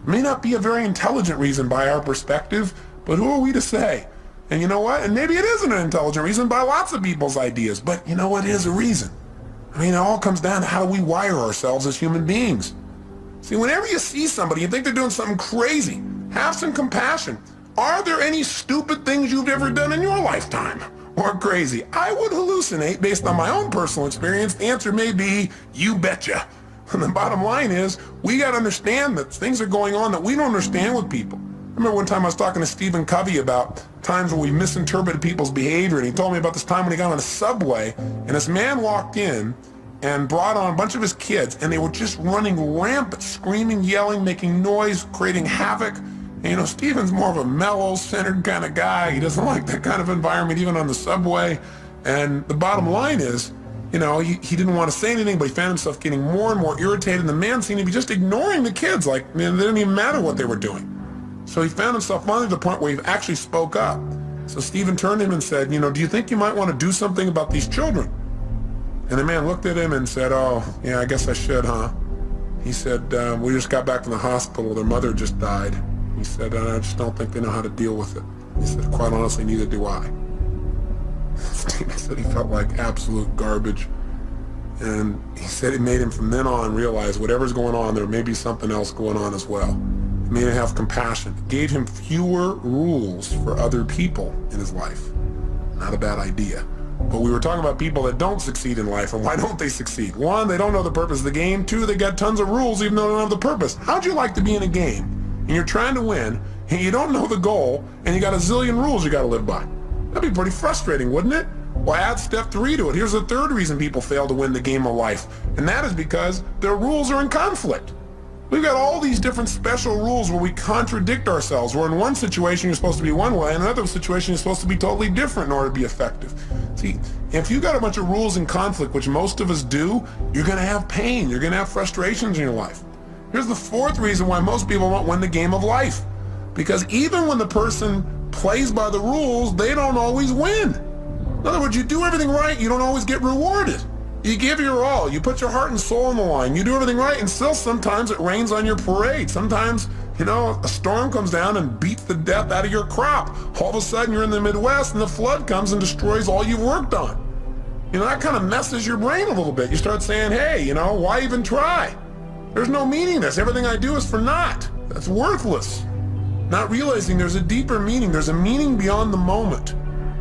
It may not be a very intelligent reason by our perspective, but who are we to say? And you know what? And maybe it isn't an intelligent reason by lots of people's ideas, but you know what? It is a reason. I mean, it all comes down to how do we wire ourselves as human beings. See, whenever you see somebody, you think they're doing something crazy, have some compassion. Are there any stupid things you've ever done in your lifetime? Or crazy? I would hallucinate based on my own personal experience. The answer may be, you betcha. And the bottom line is, we got to understand that things are going on that we don't understand with people. I remember one time I was talking to Stephen Covey about times when we misinterpreted people's behavior, and he told me about this time when he got on a subway, and this man walked in and brought on a bunch of his kids, and they were just running rampant, screaming, yelling, making noise, creating havoc. And you know, Stephen's more of a mellow, centered kind of guy. He doesn't like that kind of environment, even on the subway. And the bottom line is, you know, he didn't want to say anything, but he found himself getting more and more irritated, and the man seemed to be just ignoring the kids, like, I mean, it didn't even matter what they were doing. So he found himself finally to the point where he actually spoke up. So Stephen turned to him and said, you know, do you think you might want to do something about these children? And the man looked at him and said, oh, yeah, I guess I should, huh? He said, we just got back from the hospital. Their mother just died. He said, I just don't think they know how to deal with it. He said, quite honestly, neither do I. Stephen said he felt like absolute garbage. And he said it made him from then on realize whatever's going on, there may be something else going on as well. It made him have compassion. It gave him fewer rules for other people in his life. Not a bad idea. But we were talking about people that don't succeed in life, and why don't they succeed? One, they don't know the purpose of the game. Two, they got tons of rules even though they don't have the purpose. How'd you like to be in a game, and you're trying to win, and you don't know the goal, and you got a zillion rules you got to live by? That'd be pretty frustrating, wouldn't it? Well, add step 3 to it. Here's the third reason people fail to win the game of life, and that is because their rules are in conflict. We've got all these different special rules where we contradict ourselves. Where in one situation you're supposed to be one way, in another situation you're supposed to be totally different in order to be effective. See, if you got a bunch of rules in conflict, which most of us do, you're going to have pain. You're going to have frustrations in your life. Here's the fourth reason why most people won't win the game of life. Because even when the person plays by the rules, they don't always win. In other words, you do everything right, you don't always get rewarded. You give your all, you put your heart and soul on the line, you do everything right, and still sometimes it rains on your parade. Sometimes, you know, a storm comes down and beats the death out of your crop. All of a sudden you're in the Midwest and the flood comes and destroys all you've worked on. You know, that kind of messes your brain a little bit. You start saying, hey, you know, why even try? There's no meaning in this. Everything I do is for naught. That's worthless. Not realizing there's a deeper meaning. There's a meaning beyond the moment.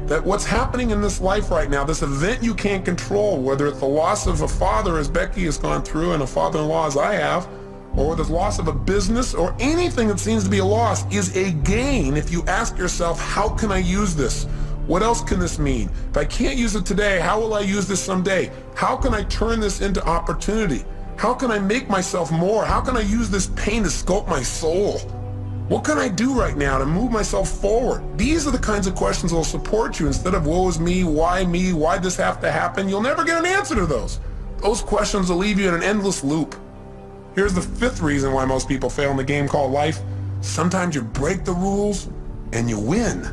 That what's happening in this life right now, this event you can't control, whether it's the loss of a father as Becky has gone through and a father-in-law as I have, or the loss of a business, or anything that seems to be a loss, is a gain if you ask yourself, how can I use this? What else can this mean? If I can't use it today, how will I use this someday? How can I turn this into opportunity? How can I make myself more? How can I use this pain to sculpt my soul? What can I do right now to move myself forward? These are the kinds of questions that will support you instead of woe is me, why'd this have to happen? You'll never get an answer to those. Those questions will leave you in an endless loop. Here's the fifth reason why most people fail in the game called life. Sometimes you break the rules and you win.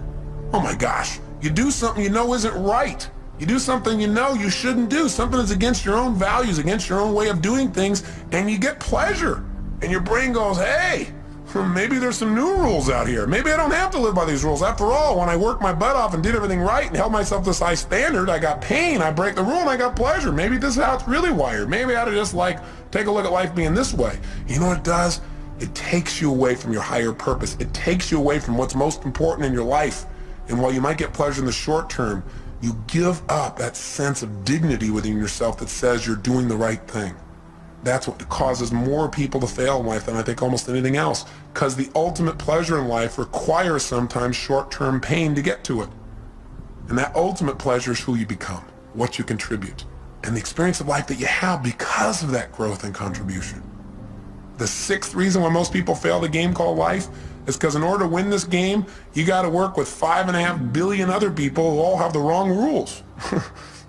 Oh my gosh, you do something you know isn't right. You do something you know you shouldn't do, something that's against your own values, against your own way of doing things, and you get pleasure. And your brain goes, hey, maybe there's some new rules out here. Maybe I don't have to live by these rules. After all, when I worked my butt off and did everything right and held myself to this high standard, I got pain, I break the rule, and I got pleasure. Maybe this is how it's really wired. Maybe I ought to just take a look at life being this way. You know what it does? It takes you away from your higher purpose. It takes you away from what's most important in your life. And while you might get pleasure in the short term, you give up that sense of dignity within yourself that says you're doing the right thing. That's what causes more people to fail in life than I think almost anything else, because the ultimate pleasure in life requires sometimes short-term pain to get to it. And that ultimate pleasure is who you become, what you contribute, and the experience of life that you have because of that growth and contribution. The sixth reason why most people fail the game called life is because in order to win this game, you got to work with 5.5 billion other people who all have the wrong rules.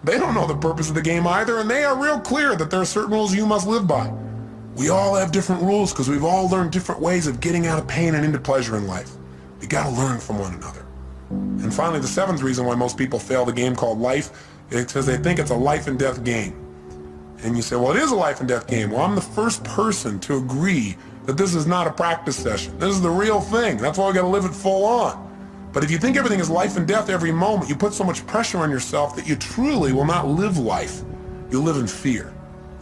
They don't know the purpose of the game either, and they are real clear that there are certain rules you must live by. We all have different rules because we've all learned different ways of getting out of pain and into pleasure in life. We got to learn from one another. And finally, the seventh reason why most people fail the game called life is because they think it's a life and death game. And you say, well, it is a life and death game. Well, I'm the first person to agree that this is not a practice session. This is the real thing. That's why we got to live it full on. But if you think everything is life and death every moment, you put so much pressure on yourself that you truly will not live life. You live in fear.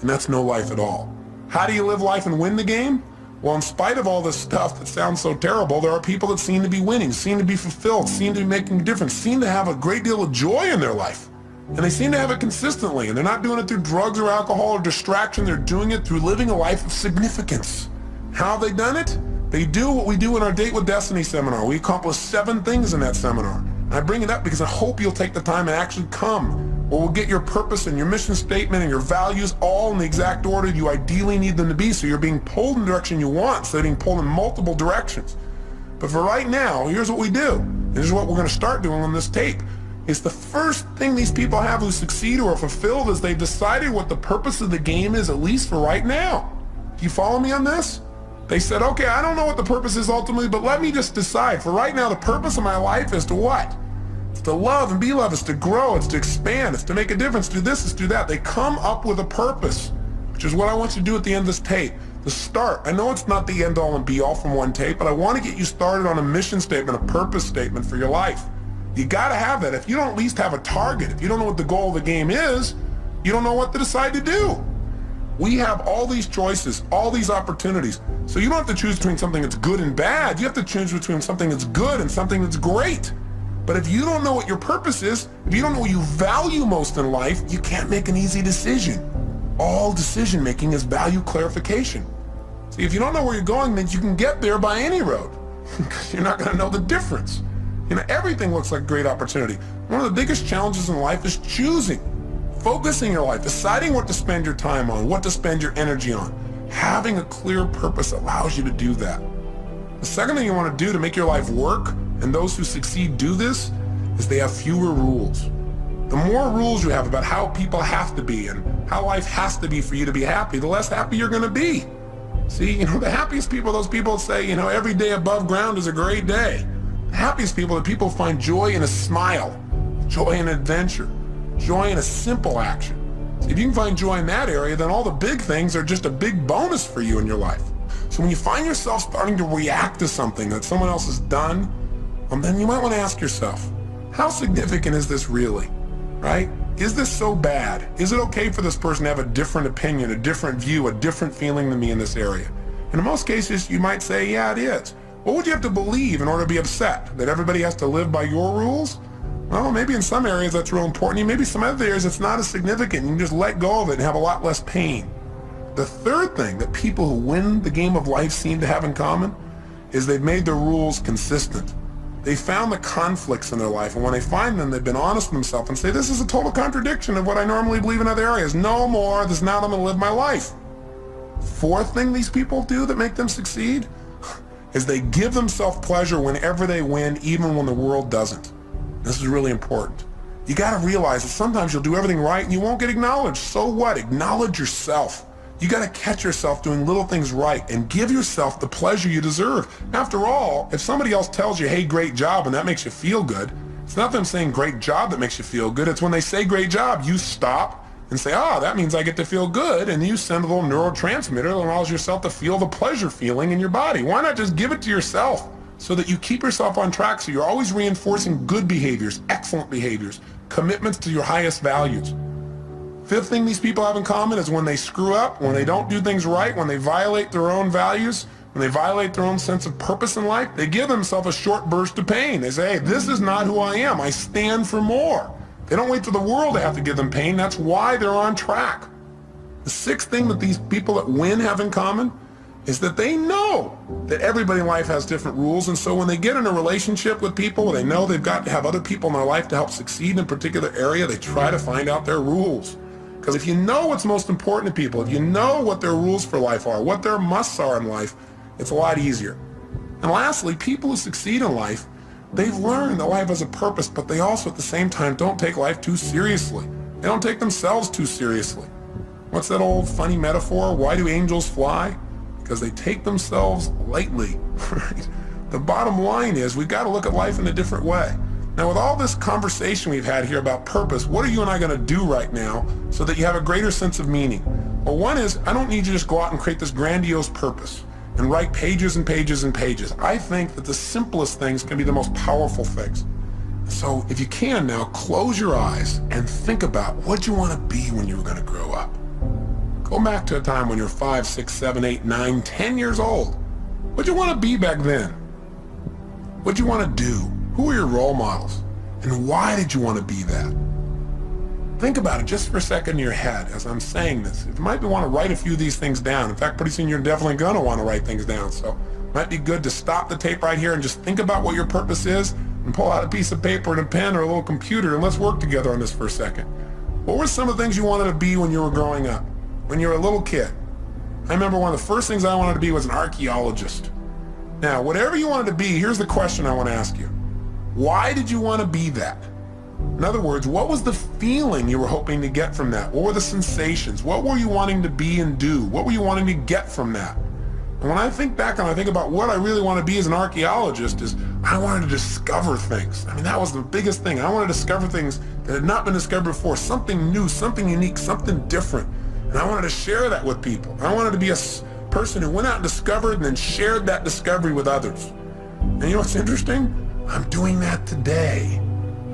And that's no life at all. How do you live life and win the game? Well, in spite of all this stuff that sounds so terrible, there are people that seem to be winning, seem to be fulfilled, seem to be making a difference, seem to have a great deal of joy in their life. And they seem to have it consistently, and they're not doing it through drugs or alcohol or distraction. They're doing it through living a life of significance. How have they done it? They do what we do in our Date with Destiny seminar. We accomplish 7 things in that seminar. And I bring it up because I hope you'll take the time and actually come, or we'll get your purpose and your mission statement and your values all in the exact order you ideally need them to be, so you're being pulled in the direction you want, so you're being pulled in multiple directions. But for right now, here's what we do. And this is what we're going to start doing on this tape. It's the first thing these people have who succeed or are fulfilled is they've decided what the purpose of the game is, at least for right now. Do you follow me on this? They said, okay, I don't know what the purpose is ultimately, but let me just decide. For right now, the purpose of my life is to what? It's to love and be loved. It's to grow. It's to expand. It's to make a difference. Do this. It's do that. They come up with a purpose, which is what I want you to do at the end of this tape. To start. I know it's not the end all and be all from one tape, but I want to get you started on a mission statement, a purpose statement for your life. You got to have that. If you don't at least have a target, if you don't know what the goal of the game is, you don't know what to decide to do. We have all these choices, all these opportunities. So you don't have to choose between something that's good and bad. You have to choose between something that's good and something that's great. But if you don't know what your purpose is, if you don't know what you value most in life, you can't make an easy decision. All decision making is value clarification. See, if you don't know where you're going, then you can get there by any road, because you're not going to know the difference. You know, everything looks like a great opportunity. One of the biggest challenges in life is choosing. Focusing your life, deciding what to spend your time on, what to spend your energy on. Having a clear purpose allows you to do that. The second thing you want to do to make your life work, and those who succeed do this, is they have fewer rules. The more rules you have about how people have to be and how life has to be for you to be happy, the less happy you're going to be. See, the happiest people are those people that say, every day above ground is a great day. The happiest people are people who find joy in a smile, joy in adventure, joy in a simple action. So if you can find joy in that area, then all the big things are just a big bonus for you in your life. So when you find yourself starting to react to something that someone else has done, then you might want to ask yourself, how significant is this really, right? Is this so bad? Is it okay for this person to have a different opinion, a different view, a different feeling than me in this area? And in most cases, you might say, yeah, it is. What would you have to believe in order to be upset? That everybody has to live by your rules? Well, maybe in some areas that's real important. Maybe some other areas it's not as significant. You can just let go of it and have a lot less pain. The third thing that people who win the game of life seem to have in common is they've made their rules consistent. They found the conflicts in their life, and when they find them, they've been honest with themselves and say, this is a total contradiction of what I normally believe in other areas. No more, this is not how I'm going to live my life. Fourth thing these people do that make them succeed is they give themselves pleasure whenever they win, even when the world doesn't. This is really important. You got to realize that sometimes you'll do everything right and you won't get acknowledged. So what? Acknowledge yourself. You got to catch yourself doing little things right and give yourself the pleasure you deserve. After all, if somebody else tells you, hey, great job, and that makes you feel good, It's not them saying great job that makes you feel good. It's when they say great job, you stop and say, ah, that means I get to feel good. And you send a little neurotransmitter that allows yourself to feel the pleasure feeling in your body. Why not just give it to yourself so that you keep yourself on track, so you're always reinforcing good behaviors, excellent behaviors, commitments to your highest values. Fifth thing these people have in common is when they screw up, when they don't do things right, when they violate their own values, when they violate their own sense of purpose in life, they give themselves a short burst of pain. They say, hey, this is not who I am. I stand for more. They don't wait for the world to have to give them pain. That's why they're on track. The sixth thing that these people that win have in common is that they know that everybody in life has different rules. And so when they get in a relationship with people, they know they've got to have other people in their life to help succeed in a particular area, they try to find out their rules. Because if you know what's most important to people, if you know what their rules for life are, what their musts are in life, it's a lot easier. And lastly, people who succeed in life, they've learned that life has a purpose, but they also at the same time don't take life too seriously. They don't take themselves too seriously. What's that old funny metaphor? Why do angels fly? Because they take themselves lightly, right? The bottom line is we've got to look at life in a different way. Now, with all this conversation we've had here about purpose, what are you and I going to do right now so that you have a greater sense of meaning? Well, one is, I don't need you to just go out and create this grandiose purpose and write pages and pages and pages. I think that the simplest things can be the most powerful things. So if you can now, close your eyes and think about what you want to be when you're going to grow up. Go back to a time when you're 5, 6, 7, 8, 9, 10 years old. What'd you want to be back then? What'd you want to do? Who were your role models? And why did you want to be that? Think about it just for a second in your head as I'm saying this. You might want to write a few of these things down. In fact, pretty soon you're definitely going to want to write things down. So it might be good to stop the tape right here and just think about what your purpose is and pull out a piece of paper and a pen or a little computer and let's work together on this for a second. What were some of the things you wanted to be when you were growing up? When you were a little kid? I remember one of the first things I wanted to be was an archaeologist. Now, whatever you wanted to be, here's the question I want to ask you. Why did you want to be that? In other words, what was the feeling you were hoping to get from that? What were the sensations? What were you wanting to be and do? What were you wanting to get from that? And when I think back and I think about what I really want to be as an archaeologist is I wanted to discover things. I mean, that was the biggest thing. I wanted to discover things that had not been discovered before, something new, something unique, something different. And I wanted to share that with people. I wanted to be a person who went out and discovered and then shared that discovery with others. And you know what's interesting? I'm doing that today.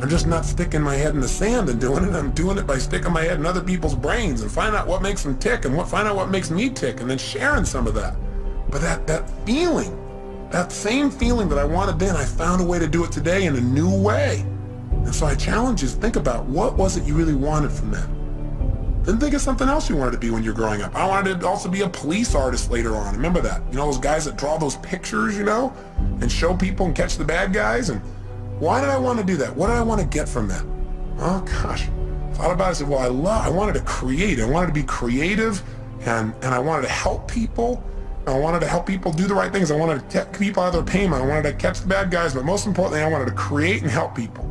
I'm just not sticking my head in the sand and doing it. I'm doing it by sticking my head in other people's brains and find out what makes them tick and find out what makes me tick and then sharing some of that. But that feeling, that same feeling that I wanted then, I found a way to do it today in a new way. And so I challenge you to think about what was it you really wanted from that. Then think of something else you wanted to be when you're growing up. I wanted to also be a police artist later on. Remember that? You know, those guys that draw those pictures, you know, and show people and catch the bad guys. And why did I want to do that? What did I want to get from that? Oh gosh, thought about it. I said, well, I wanted to create. I wanted to be creative, and I wanted to help people. I wanted to help people do the right things. I wanted to keep people out of their pain. I wanted to catch the bad guys, but most importantly, I wanted to create and help people.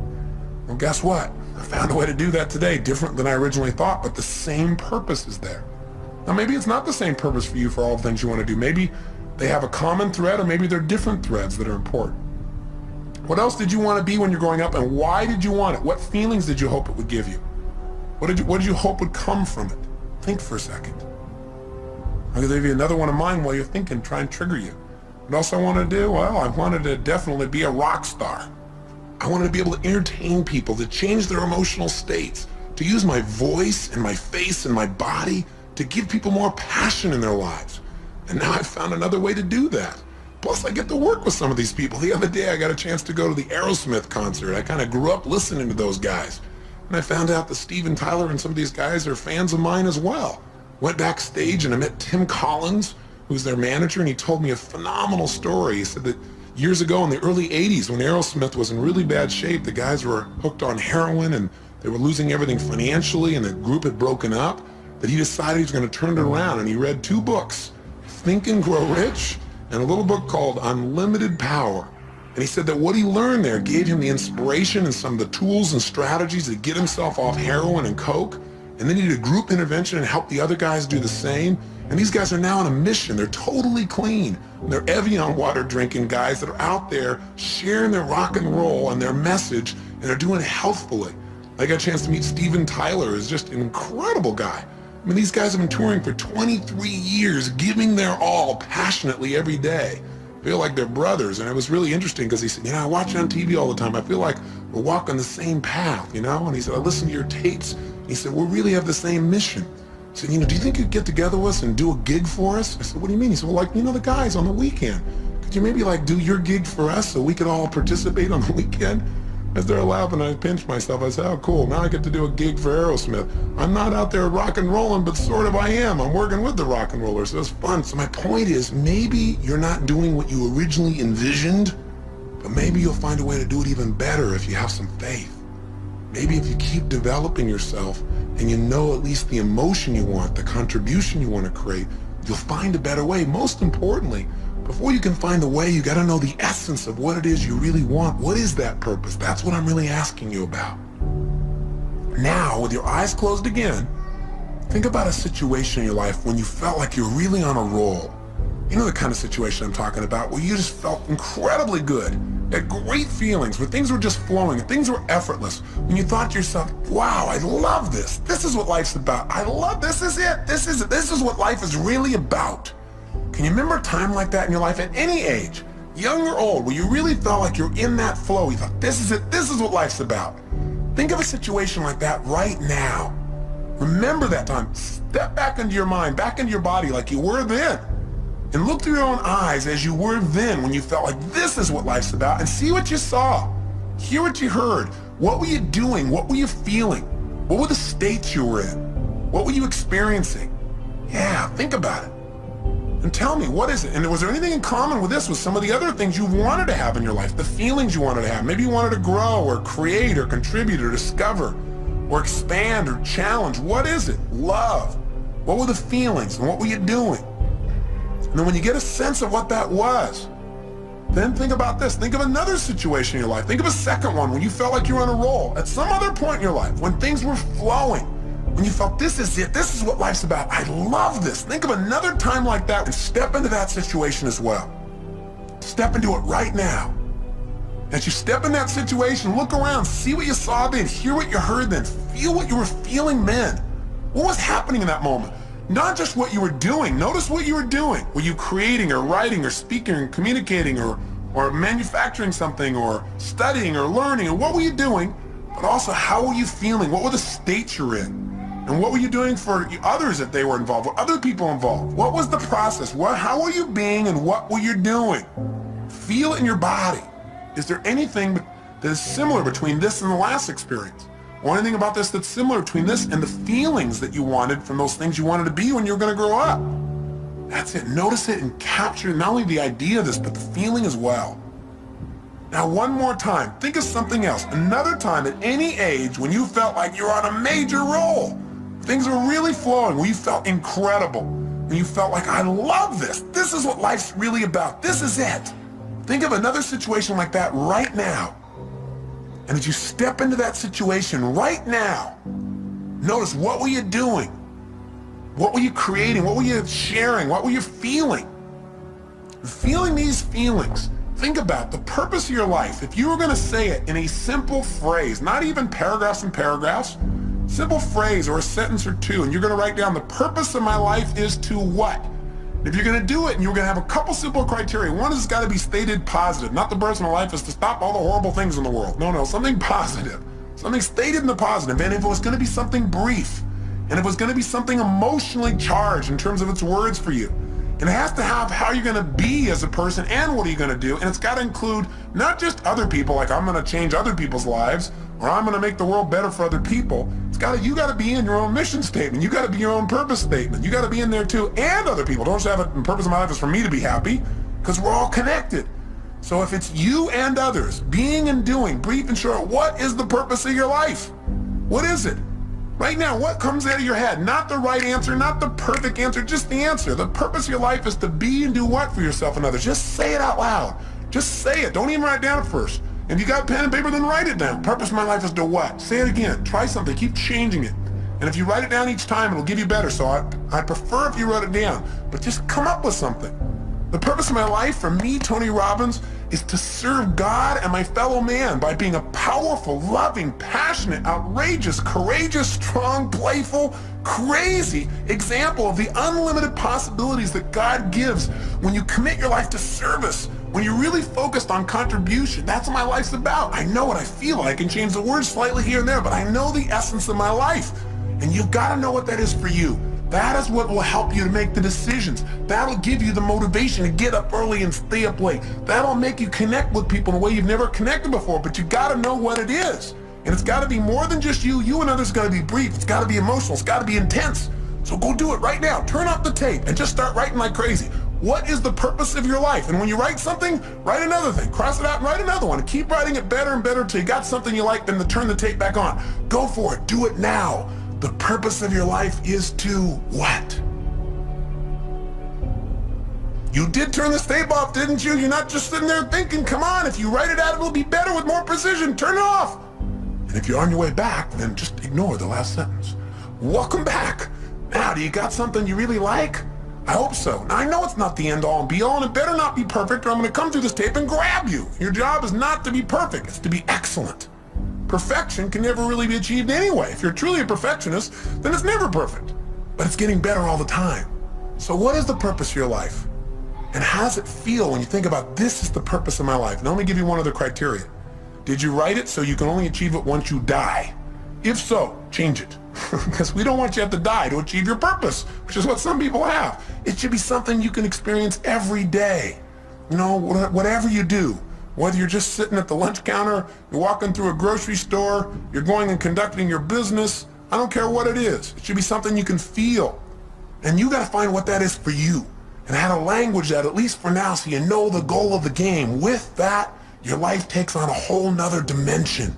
Well, guess what? I found a way to do that today, different than I originally thought, but the same purpose is there. Now, maybe it's not the same purpose for you for all the things you want to do. Maybe they have a common thread, or maybe they're different threads that are important. What else did you want to be when you're growing up, and why did you want it? What feelings did you hope it would give you? What did you hope would come from it? Think for a second. I'll give you another one of mine while you're thinking, try and trigger you. What else I wanted to do? Well, I wanted to definitely be a rock star. I wanted to be able to entertain people, to change their emotional states, to use my voice and my face and my body to give people more passion in their lives. And now I've found another way to do that. Plus, I get to work with some of these people. The other day, I got a chance to go to the Aerosmith concert. I kind of grew up listening to those guys. And I found out that Steven Tyler and some of these guys are fans of mine as well. Went backstage and I met Tim Collins, who's their manager, and he told me a phenomenal story. He said that years ago in the early 80s, when Aerosmith was in really bad shape, the guys were hooked on heroin and they were losing everything financially and the group had broken up, that he decided he was going to turn it around, and he read 2 books, Think and Grow Rich and a little book called Unlimited Power. And he said that what he learned there gave him the inspiration and some of the tools and strategies to get himself off heroin and coke. And then he did a group intervention and helped the other guys do the same. And these guys are now on a mission. They're totally clean. They're Evian water drinking guys that are out there sharing their rock and roll and their message and they're doing it healthfully. I got a chance to meet Steven Tyler, who's just an incredible guy. I mean, these guys have been touring for 23 years, giving their all passionately every day. I feel like they're brothers, and it was really interesting because he said, I watch it on TV all the time. I feel like we're walking the same path, And he said, I listen to your tapes. He said, we really have the same mission. He said, do you think you'd get together with us and do a gig for us? I said, what do you mean? He said, well, the guys on the weekend. Could you maybe do your gig for us so we could all participate on the weekend? I started laughing, I pinched myself. I said, oh, cool, now I get to do a gig for Aerosmith. I'm not out there rock and rolling, but sort of I am. I'm working with the rock and rollers, so it's fun. So my point is, maybe you're not doing what you originally envisioned, but maybe you'll find a way to do it even better if you have some faith. Maybe if you keep developing yourself and you know at least the emotion you want, the contribution you want to create, you'll find a better way. Most importantly, before you can find the way, you got to know the essence of what it is you really want. What is that purpose? That's what I'm really asking you about. Now, with your eyes closed again, think about a situation in your life when you felt like you're really on a roll. You know the kind of situation I'm talking about, where you just felt incredibly good, had great feelings, where things were just flowing, and things were effortless. When you thought to yourself, wow, I love this. This is what life's about. I love this. Is it. This is it. This is what life is really about. Can you remember a time like that in your life at any age, young or old, where you really felt like you're in that flow? You thought, this is it. This is what life's about. Think of a situation like that right now. Remember that time. Step back into your mind, back into your body like you were then. And look through your own eyes as you were then when you felt like this is what life's about, and see what you saw. Hear what you heard. What were you doing? What were you feeling? What were the states you were in? What were you experiencing? Yeah, think about it. And tell me, what is it? And was there anything in common with this, with some of the other things you wanted to have in your life, the feelings you wanted to have? Maybe you wanted to grow or create or contribute or discover or expand or challenge. What is it? Love. What were the feelings and what were you doing? And then when you get a sense of what that was, then think about this. Think of another situation in your life. Think of a second one when you felt like you were on a roll. At some other point in your life, when things were flowing, when you felt this is it, this is what life's about, I love this. Think of another time like that and step into that situation as well. Step into it right now. As you step in that situation, look around, see what you saw then, hear what you heard then, feel what you were feeling then. What was happening in that moment? Not just what you were doing. Notice what you were doing. Were you creating or writing or speaking or communicating or manufacturing something or studying or learning? And what were you doing? But also, how were you feeling? What were the states you're in? And what were you doing for others if they were involved? Were other people involved? What was the process? How were you being and what were you doing? Feel it in your body. Is there anything that is similar between this and the last experience? Or anything about this that's similar between this and the feelings that you wanted from those things you wanted to be when you were going to grow up? That's it. Notice it and capture not only the idea of this, but the feeling as well. Now, one more time, think of something else. Another time at any age when you felt like you were on a major roll. Things were really flowing, where you felt incredible. When you felt like, I love this. This is what life's really about. This is it. Think of another situation like that right now. And as you step into that situation right now, notice, what were you doing? What were you creating? What were you sharing? What were you feeling? Feeling these feelings. Think about the purpose of your life. If you were going to say it in a simple phrase, not even paragraphs and paragraphs, simple phrase or a sentence or two, and you're going to write down the purpose of my life is to what? If you're going to do it, and you're going to have a couple simple criteria. One is it's got to be stated positive. Not the personal life is to stop all the horrible things in the world. No, something positive. Something stated in the positive. And if it was going to be something brief, and if it was going to be something emotionally charged in terms of its words for you, and it has to have how you're going to be as a person and what are you going to do, and it's got to include not just other people, like I'm going to change other people's lives, or I'm going to make the world better for other people. You got to be in your own mission statement. You got to be your own purpose statement. You got to be in there too, and other people. Don't just have it, the purpose of my life is for me to be happy, because we're all connected. So if it's you and others, being and doing, brief and short, what is the purpose of your life? What is it? Right now, what comes out of your head? Not the right answer, not the perfect answer, just the answer. The purpose of your life is to be and do what for yourself and others? Just say it out loud. Just say it. Don't even write it down at first. If you got pen and paper, then write it down. Purpose of my life is to what? Say it again. Try something. Keep changing it. And if you write it down each time, it'll give you better. So I prefer if you wrote it down. But just come up with something. The purpose of my life, for me, Tony Robbins, is to serve God and my fellow man by being a powerful, loving, passionate, outrageous, courageous, strong, playful, crazy example of the unlimited possibilities that God gives when you commit your life to service, when you're really focused on contribution. That's what my life's about. I know what I feel. I can change the words slightly here and there, but I know the essence of my life. And you've got to know what that is for you. That is what will help you to make the decisions. That'll give you the motivation to get up early and stay up late. That'll make you connect with people in a way you've never connected before, but you gotta know what it is. And it's gotta be more than just you. You and others gotta be brief. It's gotta be emotional. It's gotta be intense. So go do it right now. Turn off the tape and just start writing like crazy. What is the purpose of your life? And when you write something, write another thing. Cross it out and write another one. And keep writing it better and better until you got something you like, then to turn the tape back on. Go for it. Do it now. The purpose of your life is to what? You did turn this tape off, didn't you? You're not just sitting there thinking, come on, if you write it out, it'll be better with more precision. Turn it off. And if you're on your way back, then just ignore the last sentence. Welcome back. Now, do you got something you really like? I hope so. Now, I know it's not the end all and be all, and it better not be perfect, or I'm going to come through this tape and grab you. Your job is not to be perfect. It's to be excellent. Perfection can never really be achieved anyway. If you're truly a perfectionist, then it's never perfect. But it's getting better all the time. So what is the purpose of your life? And how does it feel when you think about this is the purpose of my life? Now let me give you one other criteria. Did you write it so you can only achieve it once you die? If so, change it. Because we don't want you to have to die to achieve your purpose, which is what some people have. It should be something you can experience every day. You know, whatever you do. Whether you're just sitting at the lunch counter, you're walking through a grocery store, you're going and conducting your business, I don't care what it is. It should be something you can feel. And you gotta find what that is for you. And how to language that, at least for now, so you know the goal of the game. With that, your life takes on a whole nother dimension.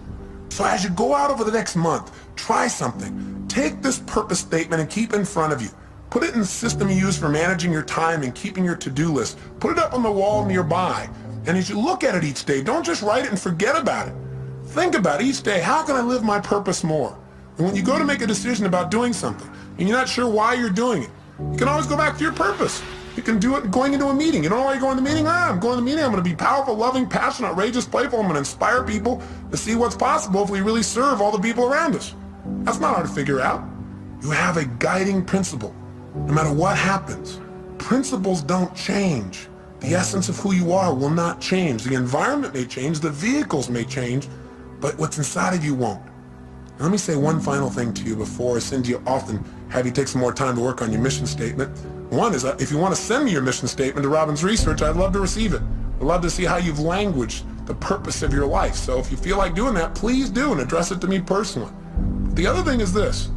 So as you go out over the next month, try something. Take this purpose statement and keep it in front of you. Put it in the system you use for managing your time and keeping your to-do list. Put it up on the wall nearby. And as you look at it each day, don't just write it and forget about it. Think about it each day. How can I live my purpose more? And when you go to make a decision about doing something, and you're not sure why you're doing it, you can always go back to your purpose. You can do it going into a meeting. You don't know why you're going to the meeting? I'm going to the meeting. I'm going to be powerful, loving, passionate, outrageous, playful. I'm going to inspire people to see what's possible if we really serve all the people around us. That's not hard to figure out. You have a guiding principle. No matter what happens, principles don't change. The essence of who you are will not change. The environment may change, the vehicles may change, but what's inside of you won't. Now, let me say one final thing to you before I send you off and have you take some more time to work on your mission statement. One is, if you want to send me your mission statement to Robbins Research, I'd love to receive it. I'd love to see how you've languaged the purpose of your life. So if you feel like doing that, please do and address it to me personally. The other thing is this.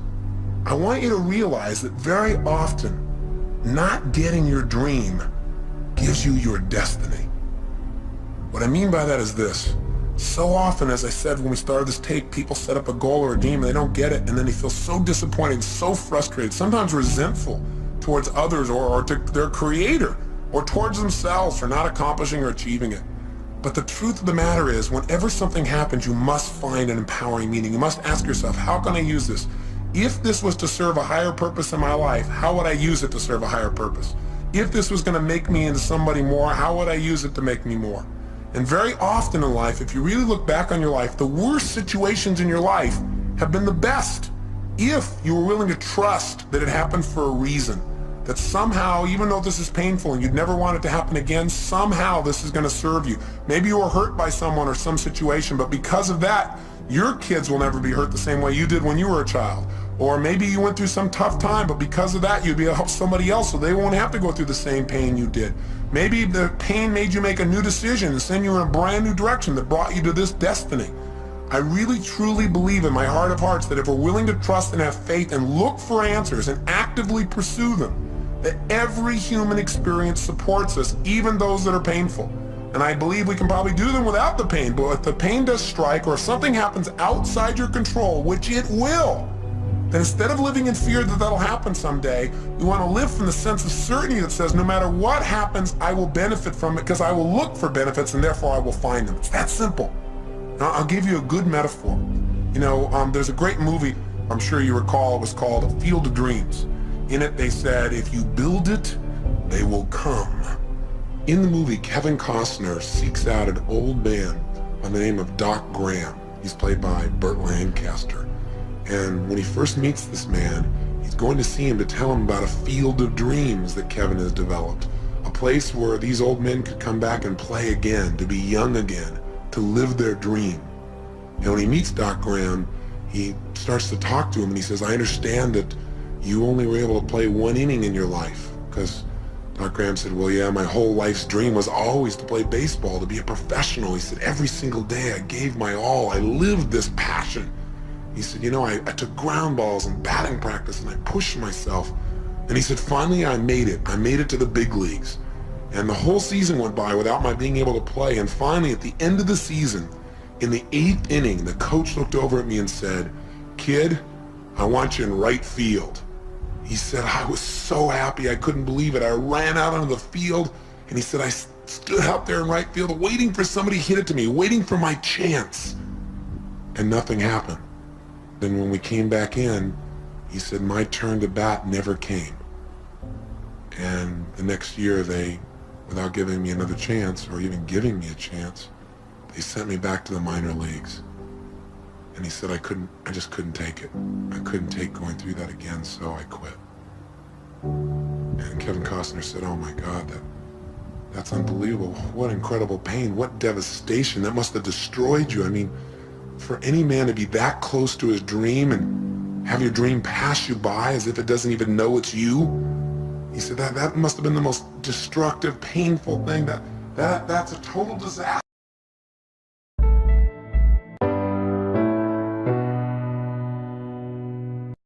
I want you to realize that very often, not getting your dream gives you your destiny. What I mean by that is this. So often, as I said when we started this tape, people set up a goal or a dream and they don't get it, and then they feel so disappointed, so frustrated, sometimes resentful towards others or to their creator or towards themselves for not accomplishing or achieving it. But the truth of the matter is, whenever something happens, you must find an empowering meaning. You must ask yourself, how can I use this? If this was to serve a higher purpose in my life, how would I use it to serve a higher purpose? If this was going to make me into somebody more, how would I use it to make me more? And very often in life, if you really look back on your life, the worst situations in your life have been the best. If you were willing to trust that it happened for a reason, that somehow, even though this is painful and you'd never want it to happen again, somehow this is going to serve you. Maybe you were hurt by someone or some situation, but because of that, your kids will never be hurt the same way you did when you were a child. Or maybe you went through some tough time, but because of that, you'd be able to help somebody else so they won't have to go through the same pain you did. Maybe the pain made you make a new decision and send you in a brand new direction that brought you to this destiny. I really, truly believe in my heart of hearts that if we're willing to trust and have faith and look for answers and actively pursue them, that every human experience supports us, even those that are painful. And I believe we can probably do them without the pain, but if the pain does strike or if something happens outside your control, which it will, then instead of living in fear that that'll happen someday, you want to live from the sense of certainty that says no matter what happens, I will benefit from it because I will look for benefits and therefore I will find them. It's that simple. Now, I'll give you a good metaphor. You know, there's a great movie, I'm sure you recall, it was called A Field of Dreams. In it they said, if you build it, they will come. In the movie, Kevin Costner seeks out an old man by the name of Doc Graham. He's played by Burt Lancaster. And when he first meets this man, he's going to see him to tell him about a field of dreams that Kevin has developed. A place where these old men could come back and play again, to be young again, to live their dream. And when he meets Doc Graham, he starts to talk to him and he says, I understand that you only were able to play one inning in your life. Because Doc Graham said, well, yeah, my whole life's dream was always to play baseball, to be a professional. He said, every single day I gave my all. I lived this passion. He said, you know, I took ground balls and batting practice and I pushed myself. And he said, finally I made it. I made it to the big leagues. And the whole season went by without my being able to play. And finally, at the end of the season, in the 8th inning, the coach looked over at me and said, kid, I want you in right field. He said, I was so happy, I couldn't believe it. I ran out onto the field, and he said, I stood out there in right field waiting for somebody to hit it to me, waiting for my chance. And nothing happened. Then when we came back in, he said, my turn to bat never came. And the next year, they, without giving me another chance, or even giving me a chance, they sent me back to the minor leagues. And he said, I just couldn't take it. I couldn't take going through that again, so I quit. And Kevin Costner said, oh my God, that's unbelievable. What incredible pain, what devastation. That must have destroyed you. I mean, for any man to be that close to his dream and have your dream pass you by as if it doesn't even know it's you. He said that must have been the most destructive, painful thing. That's a total disaster.